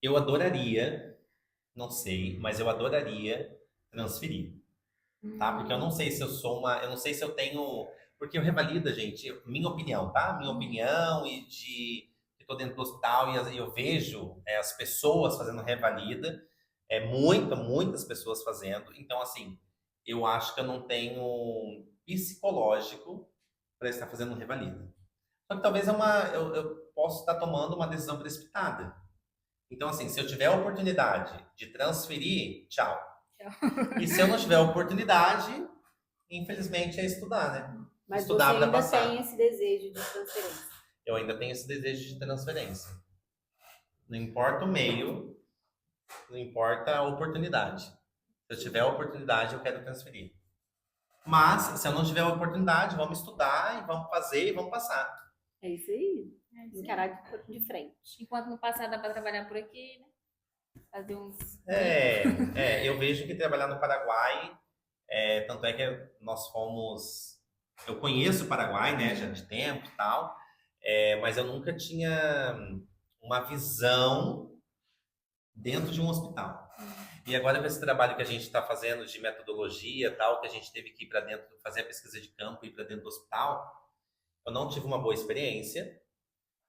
Eu adoraria, não sei, mas eu adoraria transferir. Tá? Porque eu não sei se eu não sei se eu tenho, porque o Revalida, gente, minha opinião, tá? Minha opinião e eu tô dentro do hospital e eu vejo as pessoas fazendo Revalida, muitas pessoas fazendo, então assim, eu acho que eu não tenho psicológico para estar fazendo Revalida. Só que talvez eu possa estar tomando uma decisão precipitada. Então assim, se eu tiver a oportunidade de transferir, tchau. E se eu não tiver oportunidade, infelizmente é estudar, né? Mas Estudar você ainda passar. tem esse desejo de transferência. Eu ainda tenho esse desejo de transferência. Não importa o meio, não importa a oportunidade. Se eu tiver a oportunidade, eu quero transferir. Mas, se eu não tiver a oportunidade, vamos estudar e vamos fazer e vamos passar. É isso aí. É isso aí. Encarar de frente. Enquanto no passado dá para trabalhar por aqui, né? Fazer uns. Eu vejo que trabalhar no Paraguai, tanto é que nós fomos. Eu conheço o Paraguai, né, já de tempo e tal, mas eu nunca tinha uma visão dentro de um hospital. E agora com esse trabalho que a gente está fazendo de metodologia e tal, que a gente teve que ir para dentro, fazer a pesquisa de campo e ir para dentro do hospital, eu não tive uma boa experiência,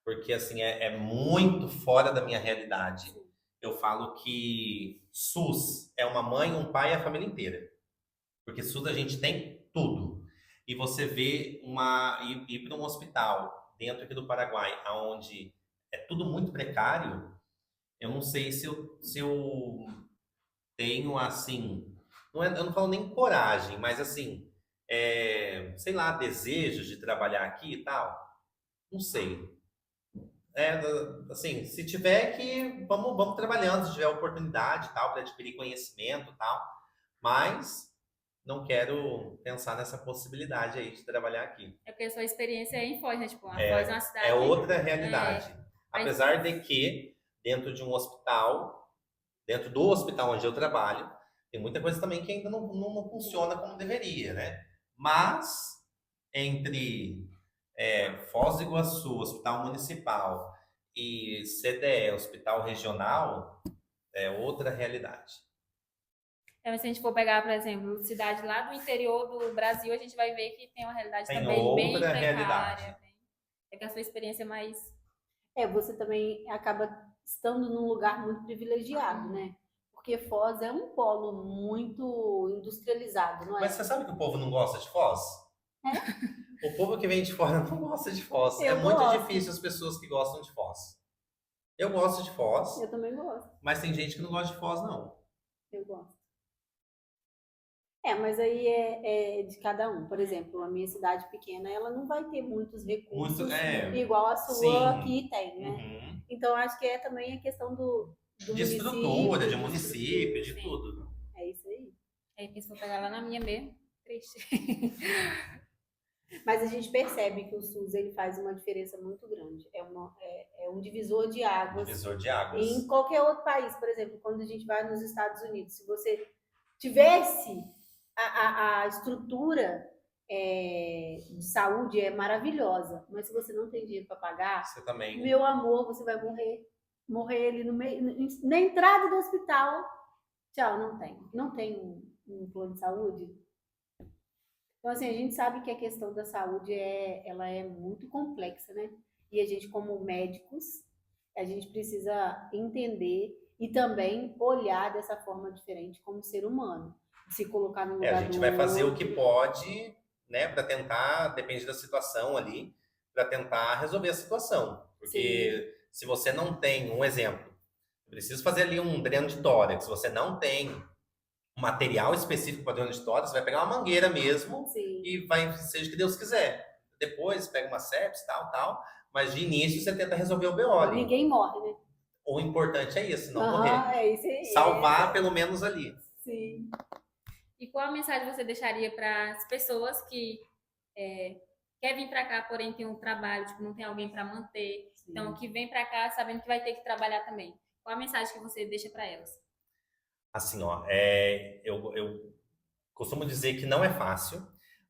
porque assim, é muito fora da minha realidade. Eu falo que SUS é uma mãe, um pai e a família inteira. Porque SUS a gente tem tudo. E você vê ir para um hospital dentro aqui do Paraguai, onde é tudo muito precário, eu não sei se eu tenho assim, eu não falo nem coragem, mas assim, sei lá, desejos de trabalhar aqui e tal. Não sei. Assim, se tiver que, vamos trabalhando, se tiver oportunidade e tal, para adquirir conhecimento e tal, mas não quero pensar nessa possibilidade aí de trabalhar aqui. É porque a sua experiência é em Foz, né? Tipo, a Foz é uma cidade. É outra realidade. Mas- Apesar de que, dentro de um hospital, dentro do hospital onde eu trabalho, tem muita coisa também que ainda não funciona como deveria, né? Mas, entre Foz do Iguaçu, Hospital Municipal, e CDE, Hospital Regional, é outra realidade. Então, se a gente for pegar, por exemplo, cidade lá do interior do Brasil, a gente vai ver que tem uma realidade Tem também bem outra precária. realidade. É que a sua experiência é mais. Você também acaba estando num lugar muito privilegiado, né? Porque Foz é um polo muito industrializado, não é? Mas você sabe que o povo não gosta de Foz? O povo que vem de fora não gosta de Foz. Eu É muito gosto. difícil as pessoas que gostam de Foz. Eu gosto de Foz, Eu também gosto. mas tem gente que não gosta de Foz, não. Eu gosto. Mas aí é de cada um. Por exemplo, a minha cidade pequena, ela não vai ter muitos recursos igual a sua sim. aqui tem, né? Uhum. Então, acho que é também a questão do De município, estrutura, de município, de Sim. tudo. É isso aí. É que se for pegar lá na minha mesmo, triste. Mas a gente percebe que o SUS ele faz uma diferença muito grande. É um divisor de águas. Divisor de águas. Em qualquer outro país, por exemplo, quando a gente vai nos Estados Unidos, se você tivesse a estrutura de saúde é maravilhosa, mas se você não tem dinheiro para pagar, Você também. meu amor, você vai morrer ali no meio, na entrada do hospital. Tchau, não tem um plano de saúde. Então, assim, a gente sabe que a questão da saúde ela é muito complexa, né? E a gente, como médicos, a gente precisa entender e também olhar dessa forma diferente como ser humano. Se colocar no lugar A gente vai fazer o que pode, né, para tentar, depende da situação ali, para tentar resolver a situação. Porque se você não tem, um exemplo, preciso fazer ali um dreno de tórax, se você não tem um material específico para dreno de tórax, você vai pegar uma mangueira mesmo e vai, seja o que Deus quiser. Depois pega uma sepsis, tal, mas de início você tenta resolver o BO ali. Ninguém morre, né? O importante é isso, não morrer. É isso aí. Salvar pelo menos ali. Sim. E qual a mensagem você deixaria para as pessoas que quer vir para cá, porém tem um trabalho, tipo, não tem alguém para manter, então que vem para cá sabendo que vai ter que trabalhar também? Qual a mensagem que você deixa para elas? Assim, ó, eu costumo dizer que não é fácil,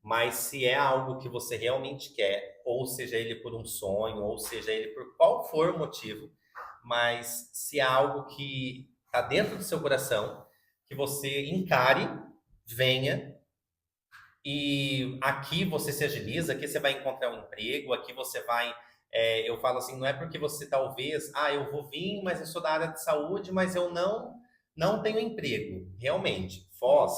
mas se é algo que você realmente quer, ou seja ele por um sonho, ou seja ele por qual for o motivo, mas se é algo que está dentro do seu coração, que você encare, venha, e aqui você se agiliza, aqui você vai encontrar um emprego, aqui você vai... eu falo assim, não é porque você talvez... eu vou vir, mas eu sou da área de saúde, mas eu não tenho emprego. Realmente, Foz,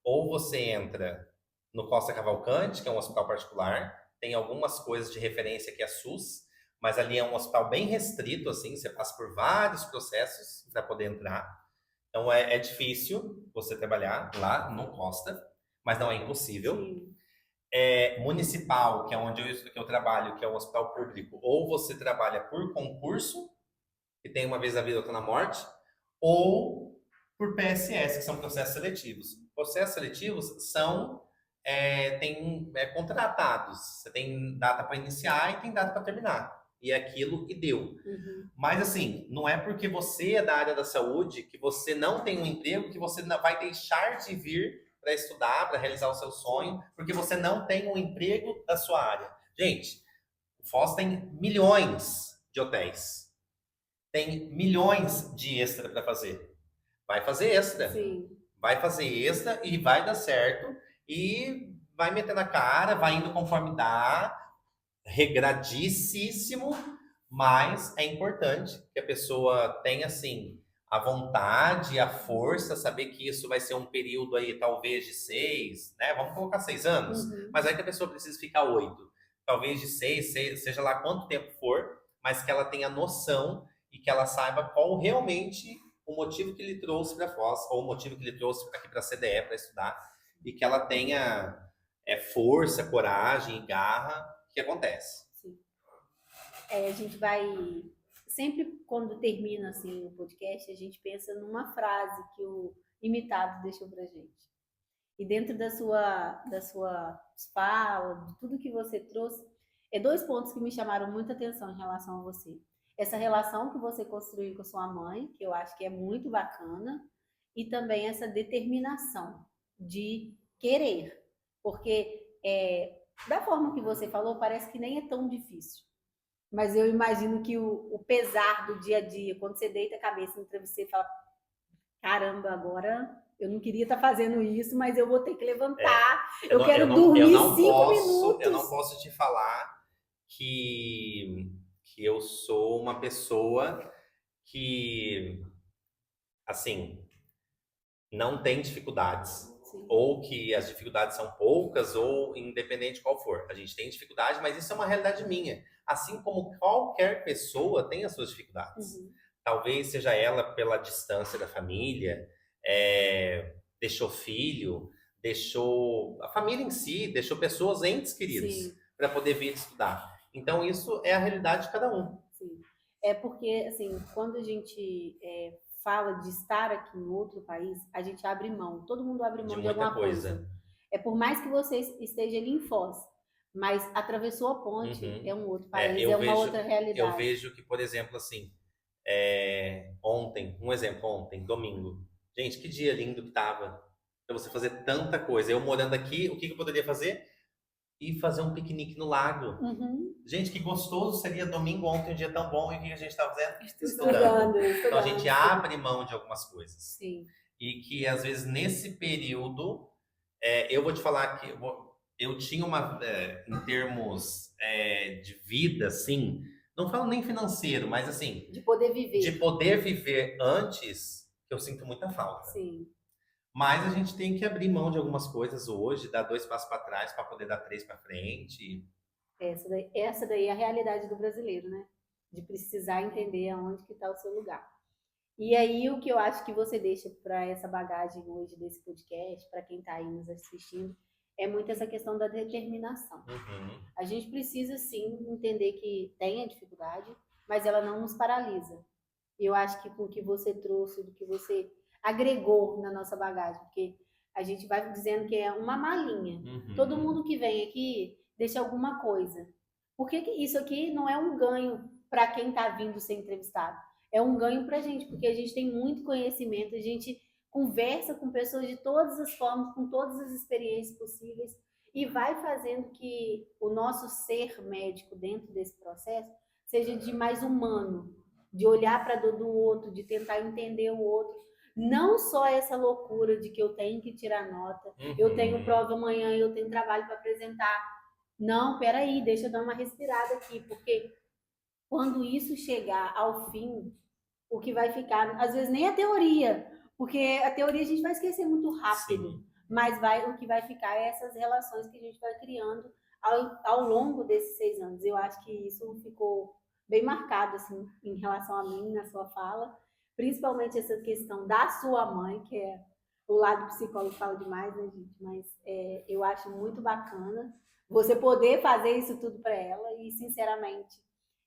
ou você entra no Costa Cavalcante, que é um hospital particular, tem algumas coisas de referência que é SUS, mas ali é um hospital bem restrito, assim, você passa por vários processos para poder entrar. Então, é difícil você trabalhar lá no Costa, mas não é impossível. Municipal, que é onde eu trabalho, que é um hospital público, ou você trabalha por concurso, que tem uma vez a vida, outra na morte, ou Por PSS, que são processos seletivos. Processos seletivos são contratados. Você tem data para iniciar e tem data para terminar. E é aquilo e deu. Uhum. Mas assim, não é porque você é da área da saúde que você não tem um emprego, que você vai deixar de vir para estudar, para realizar o seu sonho, porque você não tem um emprego da sua área. Gente, o Foz tem milhões de hotéis. Tem milhões de extra para fazer. Vai fazer extra. Sim. Vai fazer extra e vai dar certo. E vai metendo a cara, vai indo conforme dá. Regradicíssimo, mas é importante que a pessoa tenha, assim, a vontade, a força, saber que isso vai ser um período aí, talvez de 6, né? Vamos colocar 6 anos, Uhum. mas aí que a pessoa precisa ficar 8. Talvez de 6, seja lá quanto tempo for, mas que ela tenha noção e que ela saiba qual realmente o motivo que lhe trouxe para a Foz, ou o motivo que lhe trouxe aqui para a CDE para estudar, e que ela tenha força, coragem e garra que acontece. Sim. A gente vai sempre quando termina assim o podcast, a gente pensa numa frase que o imitado deixou pra gente. E dentro da sua fala, de tudo que você trouxe, 2 pontos que me chamaram muita atenção em relação a você. Essa relação que você construiu com a sua mãe, que eu acho que é muito bacana, e também essa determinação de querer, porque da forma que você falou, parece que nem é tão difícil. Mas eu imagino que o pesar do dia a dia, quando você deita a cabeça no travesseiro e fala, caramba, agora eu não queria estar fazendo isso, mas eu vou ter que levantar. Eu quero dormir 5 minutos. Eu não posso te falar que eu sou uma pessoa que, assim, não tem dificuldades. Sim. Ou que as dificuldades são poucas, ou independente qual for. A gente tem dificuldade, mas isso é uma realidade minha. Assim como qualquer pessoa tem as suas dificuldades. Uhum. Talvez seja ela pela distância da família, deixou filho, deixou a família em si, deixou pessoas, entes queridos, para poder vir estudar. Então, isso é a realidade de cada um. Sim. É porque, assim, quando a gente fala de estar aqui em outro país, a gente abre mão. Todo mundo abre mão de alguma coisa. Por mais que você esteja ali em Foz, mas atravessou a ponte, é um outro país, uma outra realidade. Eu vejo que, por exemplo, assim, ontem, domingo. Gente, que dia lindo que tava para você fazer tanta coisa. Eu morando aqui, o que eu poderia fazer? Ir fazer um piquenique no lago. Uhum. Gente, que gostoso seria domingo, ontem, um dia tão bom. E o que a gente está fazendo? Estudando. Então a gente abre mão de algumas coisas. Sim. E que, às vezes, nesse período, eu vou te falar que eu tinha em termos de vida, assim, não falo nem financeiro, mas assim... De poder viver. De poder viver antes, que eu sinto muita falta. Sim. Mas a gente tem que abrir mão de algumas coisas hoje, dar 2 passos para trás para poder dar 3 para frente. Essa daí é a realidade do brasileiro, né? De precisar entender aonde que está o seu lugar. E aí o que eu acho que você deixa para essa bagagem hoje desse podcast, para quem está aí nos assistindo, é muito essa questão da determinação. Uhum. A gente precisa sim entender que tem a dificuldade, mas ela não nos paralisa. E eu acho que com o que você trouxe, do que você agregou na nossa bagagem, porque a gente vai dizendo que é uma malinha. Uhum. Todo mundo que vem aqui deixa alguma coisa. Porque isso aqui não é um ganho para quem está vindo ser entrevistado. É um ganho para a gente, porque a gente tem muito conhecimento, a gente conversa com pessoas de todas as formas, com todas as experiências possíveis, e vai fazendo que o nosso ser médico dentro desse processo seja de mais humano, de olhar para a dor do outro, de tentar entender o outro. Não só essa loucura de que eu tenho que tirar nota, eu tenho prova amanhã, eu tenho trabalho para apresentar. Não, peraí, deixa eu dar uma respirada aqui, porque quando isso chegar ao fim, o que vai ficar, às vezes nem a teoria, porque a teoria a gente vai esquecer muito rápido, sim, mas o que vai ficar é essas relações que a gente vai criando ao longo desses 6 anos. Eu acho que isso ficou bem marcado assim, em relação a mim, na sua fala, principalmente essa questão da sua mãe, que é o lado psicólogo fala demais, né, gente? Mas eu acho muito bacana você poder fazer isso tudo para ela e, sinceramente,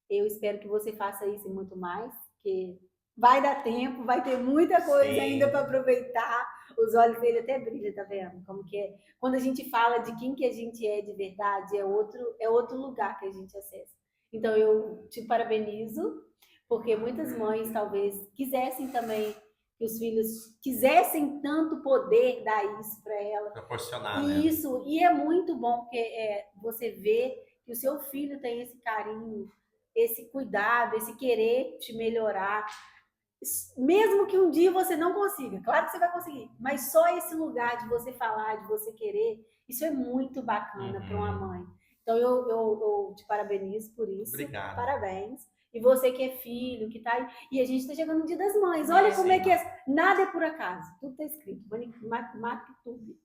eu espero que você faça isso e muito mais, porque Vai dar tempo, vai ter muita coisa Sim. ainda para aproveitar. Os olhos dele até brilham, tá vendo? Como que é? Quando a gente fala de quem que a gente é de verdade, é outro lugar que a gente acessa. Então eu te parabenizo, porque muitas mães talvez quisessem também que os filhos quisessem tanto poder dar isso para ela. Proporcionar, né? Isso, e é muito bom porque você vê que o seu filho tem esse carinho, esse cuidado, esse querer te melhorar. Mesmo que um dia você não consiga, claro que você vai conseguir, mas só esse lugar de você falar, de você querer, isso é muito bacana para uma mãe. Então eu te parabenizo por isso. Obrigado. Parabéns. E você que é filho, que tá aí. E a gente está chegando no Dia das Mães. Olha como sim. é que é. Nada é por acaso. Tudo está escrito. Maktub.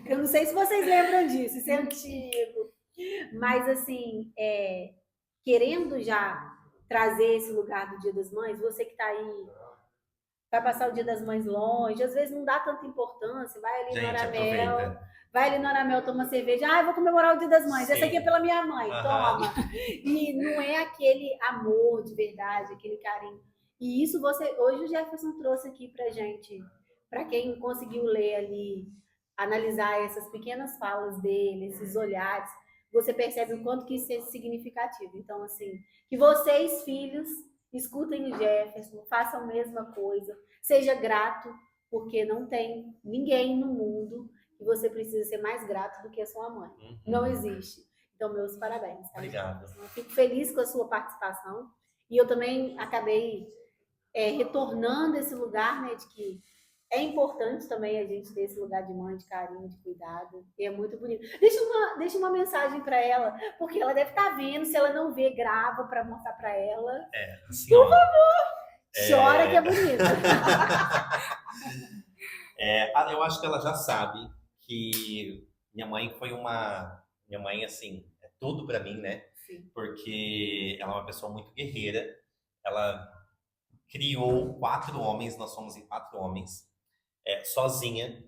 Eu não sei se vocês lembram disso, isso é antigo. Mas assim, querendo já trazer esse lugar do Dia das Mães, você que está aí, vai passar o Dia das Mães longe, às vezes não dá tanta importância, vai ali no Aramel, toma cerveja, eu vou comemorar o Dia das Mães, essa aqui é pela minha mãe, toma. E não é aquele amor de verdade, aquele carinho. E isso hoje o Jefferson trouxe aqui pra gente, para quem conseguiu ler ali, analisar essas pequenas falas dele, esses olhares, você percebe o quanto que isso é significativo. Então, assim, que vocês, filhos, escutem o Jefferson, façam a mesma coisa, seja grato, porque não tem ninguém no mundo que você precisa ser mais grato do que a sua mãe. Não existe. Então, meus parabéns. Tá? Obrigado. Eu fico feliz com a sua participação. E eu também acabei retornando esse lugar, né, de que é importante também a gente ter esse lugar de mãe, de carinho, de cuidado. E é muito bonito. Deixa uma mensagem para ela, porque ela deve estar vendo. Se ela não vê, grava para mostrar para ela. Assim, por favor! Chora que é bonito. Eu acho que ela já sabe que minha mãe foi Minha mãe, assim, é tudo para mim, né? Sim. Porque ela é uma pessoa muito guerreira. Ela criou 4 homens, nós somos em 4 homens, sozinha.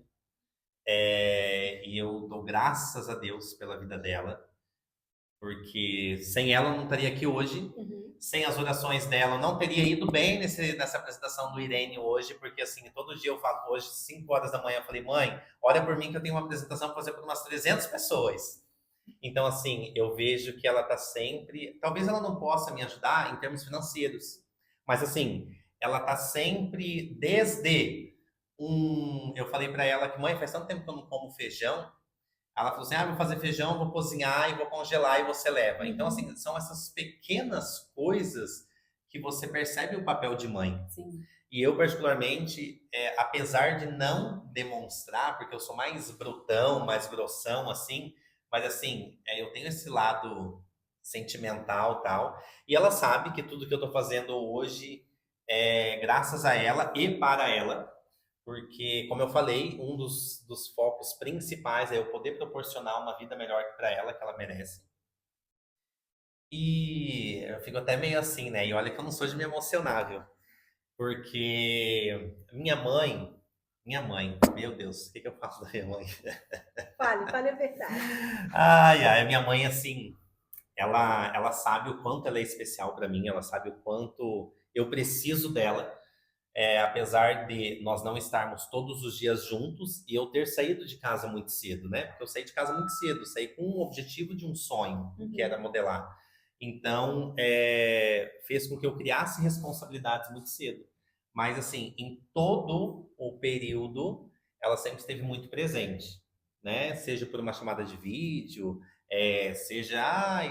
E eu dou graças a Deus pela vida dela, porque sem ela eu não estaria aqui hoje. Sem as orações dela, eu não teria ido bem nessa apresentação do Irene hoje, porque assim, todo dia eu falo, hoje, 5 horas da manhã, eu falei, mãe, olha por mim que eu tenho uma apresentação para fazer para umas 300 pessoas. Então, assim, eu vejo que ela tá sempre... Talvez ela não possa me ajudar em termos financeiros, mas assim, ela tá sempre desde Eu falei para ela que, mãe, faz tanto tempo que eu não como feijão. Ela falou assim, vou fazer feijão, vou cozinhar e vou congelar e você leva. Então, assim, são essas pequenas coisas que você percebe o papel de mãe. Sim. E eu, particularmente, apesar de não demonstrar, porque eu sou mais brutão, mais grossão, assim, mas assim, eu tenho esse lado sentimental e tal. E ela sabe que tudo que eu tô fazendo hoje é graças a ela e para ela. Porque, como eu falei, um dos focos principais é eu poder proporcionar uma vida melhor para ela, que ela merece. E eu fico até meio assim, né? E olha que eu não sou de me emocionar, viu? Porque minha mãe, meu Deus, o que eu faço da minha mãe? Fale a verdade. Ai, minha mãe, assim, ela sabe o quanto ela é especial para mim, ela sabe o quanto eu preciso dela. Apesar de nós não estarmos todos os dias juntos e eu ter saído de casa muito cedo, né? Porque eu saí de casa muito cedo, saí com o objetivo de um sonho, que era modelar. Então, fez com que eu criasse responsabilidades muito cedo. Mas, assim, em todo o período, ela sempre esteve muito presente, né? Seja por uma chamada de vídeo, seja...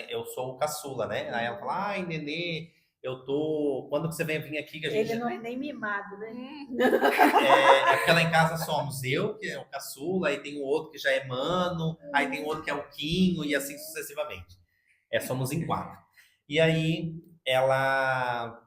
eu sou o caçula, né? Aí ela fala, Nenê... Quando que você vem vir aqui que a gente... Ele não é nem mimado, né? Porque lá em casa somos eu, que é o caçula, aí tem o outro que já é mano, aí tem o outro que é o Quinho, e assim sucessivamente. Somos em 4. E aí, ela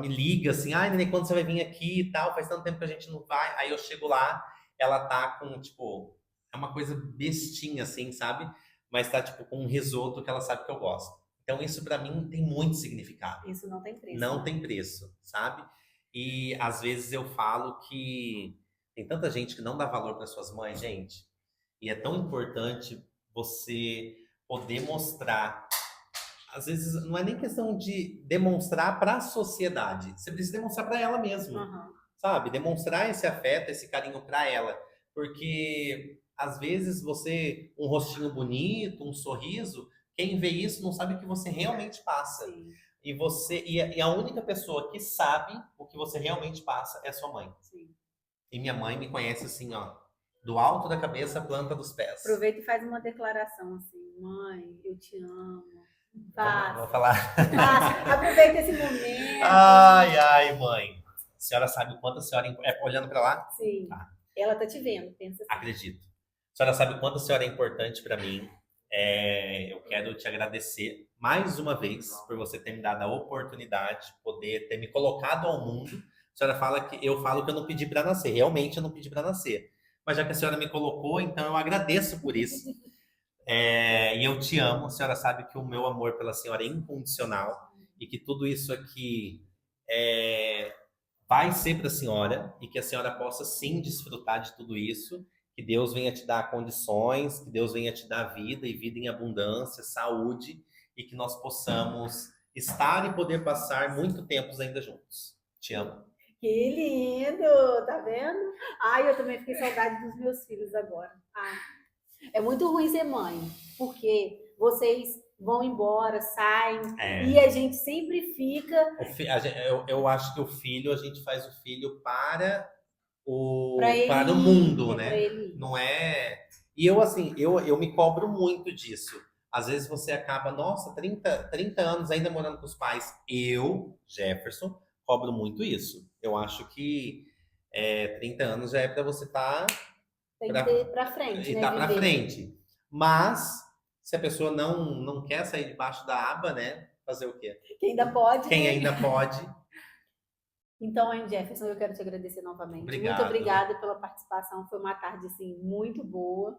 me liga assim, Nenê, quando você vai vir aqui e tal? Faz tanto tempo que a gente não vai. Aí eu chego lá, ela tá com, tipo... É uma coisa bestinha, assim, sabe? Mas tá, tipo, com um risoto que ela sabe que eu gosto. Então, isso para mim tem muito significado. Isso não tem preço. Não tem preço, sabe? E às vezes eu falo que tem tanta gente que não dá valor para suas mães, gente. E é tão importante você poder mostrar às vezes não é nem questão de demonstrar para a sociedade, você precisa demonstrar para ela mesma, Aham. sabe? Demonstrar esse afeto, esse carinho para ela, porque às vezes você, um rostinho bonito, um sorriso, quem vê isso não sabe o que você realmente passa. Sim, E a única pessoa que sabe o que você realmente passa é sua mãe. sim. E minha mãe me conhece assim, ó, do alto da cabeça à planta dos pés. Aproveita e faz uma declaração assim, mãe, eu te amo. Vou Faça, falar. faça. Aproveita esse momento. Ai, ai, mãe. A senhora sabe o quanto a senhora olhando para lá? Sim. Tá. Ela tá te vendo, pensa assim. Acredito. A senhora sabe o quanto a senhora é importante para mim. Eu quero te agradecer mais uma vez por você ter me dado a oportunidade de poder ter me colocado ao mundo. A senhora fala que eu falo que eu não pedi para nascer. Realmente eu não pedi para nascer. Mas já que a senhora me colocou, então eu agradeço por isso. E eu te amo. A senhora sabe que o meu amor pela senhora é incondicional e que tudo isso aqui vai ser para a senhora e que a senhora possa sim desfrutar de tudo isso. Que Deus venha te dar condições, que Deus venha te dar vida e vida em abundância, saúde e que nós possamos estar e poder passar muito tempos ainda juntos. Te amo. Que lindo, tá vendo? Ai, eu também fiquei saudade dos meus filhos agora. Ai, é muito ruim ser mãe, porque vocês vão embora, saem, e a gente sempre fica... Eu acho que o filho, a gente faz o filho para o ele mundo, ir, né? pra ele ir. Não é... E eu, assim, eu me cobro muito disso. Às vezes você acaba, nossa, 30 anos ainda morando com os pais. Eu, Jefferson, cobro muito isso. Eu acho que 30 anos já é para você estar... Tem que ter pra frente, E né? tá pra Viver. frente. Mas, se a pessoa não quer sair debaixo da aba, né? Fazer o quê? Quem ainda pode, Quem né? ainda pode. Então, hein, Jefferson, eu quero te agradecer novamente. Obrigado. Muito obrigada pela participação. Foi uma tarde, assim, muito boa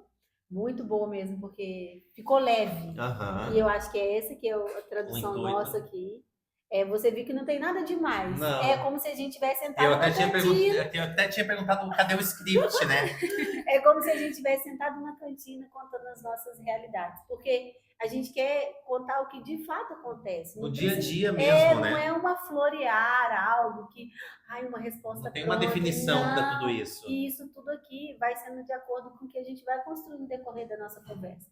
mesmo, porque ficou leve. Aham. E eu acho que é essa que é a tradução O intuito. nossa aqui. Você viu que não tem nada demais. Não. É como se a gente tivesse sentado Eu na até cantina. tinha perguntado cadê o script, né? É como se a gente tivesse sentado na cantina contando as nossas realidades. Porque a gente quer contar o que de fato acontece. No Não dia a precisa- dia mesmo, não né? é uma florear, algo que... Ai, uma resposta Não tem uma pronta. definição para Não. tudo isso. E isso tudo aqui vai sendo de acordo com o que a gente vai construindo no decorrer da nossa conversa.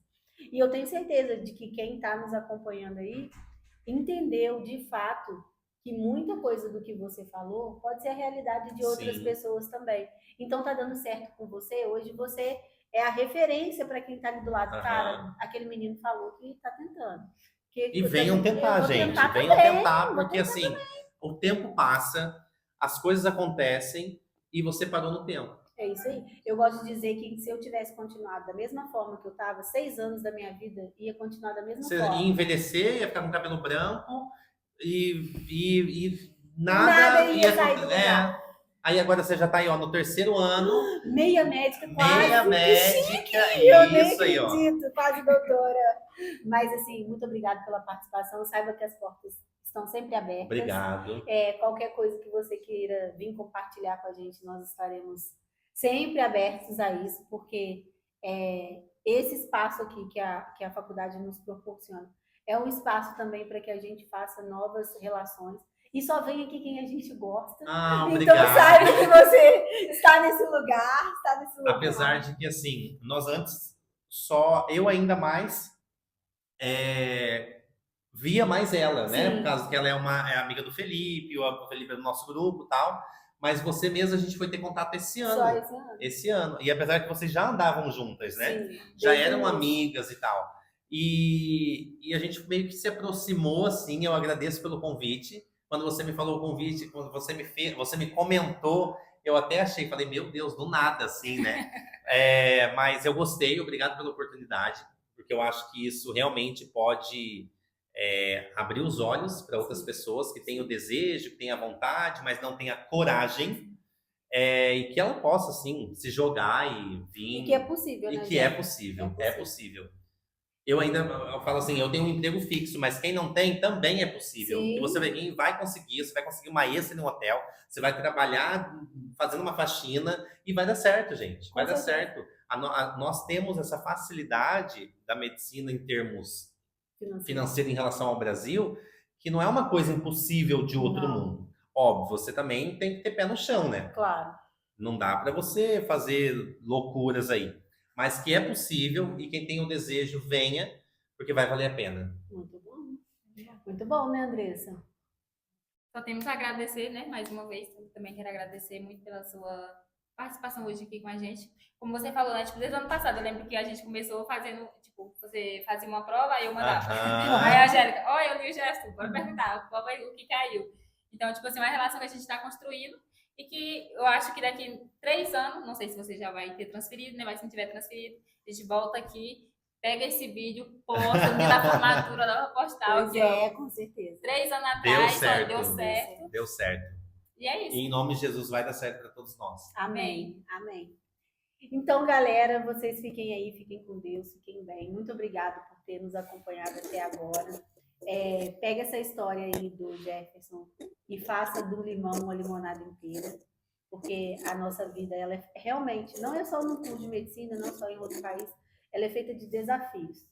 E eu tenho certeza de que quem está nos acompanhando aí entendeu de fato que muita coisa do que você falou pode ser a realidade de outras Sim. pessoas também. Então tá dando certo com você. Hoje você é a referência para quem tá ali do lado. Aham. Cara, aquele menino falou que tá tentando. E venham tentar, gente. Tentar Venham também, tentar, vou porque tentar assim, o tempo passa, as coisas acontecem e você parou no tempo. É isso aí. Eu gosto de dizer que se eu tivesse continuado da mesma forma que eu estava, 6 anos da minha vida ia continuar da mesma Você forma. ia envelhecer, ia ficar com cabelo branco e Nada nada ia sair do lugar. Aí agora você já tá aí, ó, no 3º ano, Meia médica, quase. meia médica, Eu nem isso aí, ó. acredito, quase doutora. Mas, assim, muito obrigada pela participação. Saiba que as portas estão sempre abertas. Obrigado. Qualquer coisa que você queira vir compartilhar com a gente, nós estaremos sempre abertos a isso, porque esse espaço aqui que a faculdade nos proporciona é um espaço também para que a gente faça novas relações. E só vem aqui quem a gente gosta. Obrigado. Então saiba que você está nesse lugar, Apesar de que, assim, nós antes, só eu ainda mais via mais ela, né? Sim. Por causa que ela é amiga do Felipe, o Felipe é do nosso grupo e tal. Mas você mesmo, a gente foi ter contato esse ano. Só esse ano. Esse ano. E apesar que vocês já andavam juntas, né? Sim, Já eram amigas e tal. E a gente meio que se aproximou, assim. Eu agradeço pelo convite. Quando você me falou o convite, quando você me comentou, eu até achei, falei, meu Deus, do nada, assim, né? Mas eu gostei, obrigado pela oportunidade, porque eu acho que isso realmente pode abrir os olhos para outras pessoas que têm o desejo, que têm a vontade, mas não têm a coragem, e que ela possa, assim, se jogar e vir. E que é possível, né? E que é possível, é possível. Eu falo assim, eu tenho um emprego fixo, mas quem não tem também é possível. Sim. E você vai conseguir, você vai conseguir uma extra no hotel, você vai trabalhar fazendo uma faxina e vai dar certo, gente. Vai dar certo. Nós temos essa facilidade da medicina em termos financeira em relação ao Brasil, que não é uma coisa impossível de outro Não. mundo. Óbvio, você também tem que ter pé no chão, né? Claro. Não dá para você fazer loucuras aí. Mas que é possível e quem tem o desejo, venha, porque vai valer a pena. Muito bom. Muito bom, né, Andressa? Só temos a agradecer, né, mais uma vez. Eu também quero agradecer muito pela sua participação hoje aqui com a gente. Como você falou, né, tipo, desde o ano passado, eu lembro que a gente começou fazendo, tipo, você fazia uma prova, aí eu mandava. Aí a Angélica, olha, eu li o gesto, bora perguntar, qual foi o que caiu. Então, tipo assim, uma relação que a gente está construindo e que eu acho que daqui 3 anos, não sei se você já vai ter transferido, né, mas se não tiver transferido, a gente volta aqui, pega esse vídeo, posta no dia da formatura, dá pra postar. Pois é, com certeza. 3 anos Deu atrás, certo. deu certo. Deu certo. E é isso. E em nome de Jesus vai dar certo para todos nós. Amém. Amém. Então, galera, vocês fiquem aí, fiquem com Deus, fiquem bem. Muito obrigada por ter nos acompanhado até agora. Pega essa história aí do Jefferson e faça do limão uma limonada inteira, porque a nossa vida, ela é realmente, não é só no curso de medicina, não só em outro país, ela é feita de desafios.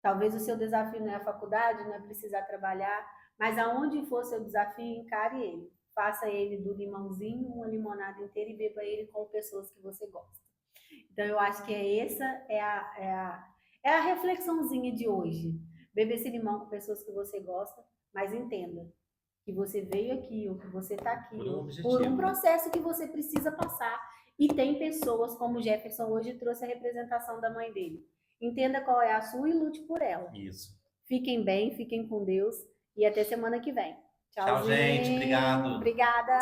Talvez o seu desafio não é a faculdade, não é precisar trabalhar, mas aonde for seu desafio, encare ele. Faça ele do limãozinho, uma limonada inteira e beba ele com pessoas que você gosta. Então, eu acho que essa é a reflexãozinha de hoje. Beba esse limão com pessoas que você gosta, mas entenda que você veio aqui, ou que você está aqui, por um processo que você precisa passar. E tem pessoas, como o Jefferson hoje trouxe a representação da mãe dele. Entenda qual é a sua e lute por ela. Isso. Fiquem bem, fiquem com Deus e até semana que vem. Tchau, gente. Obrigado. Obrigada.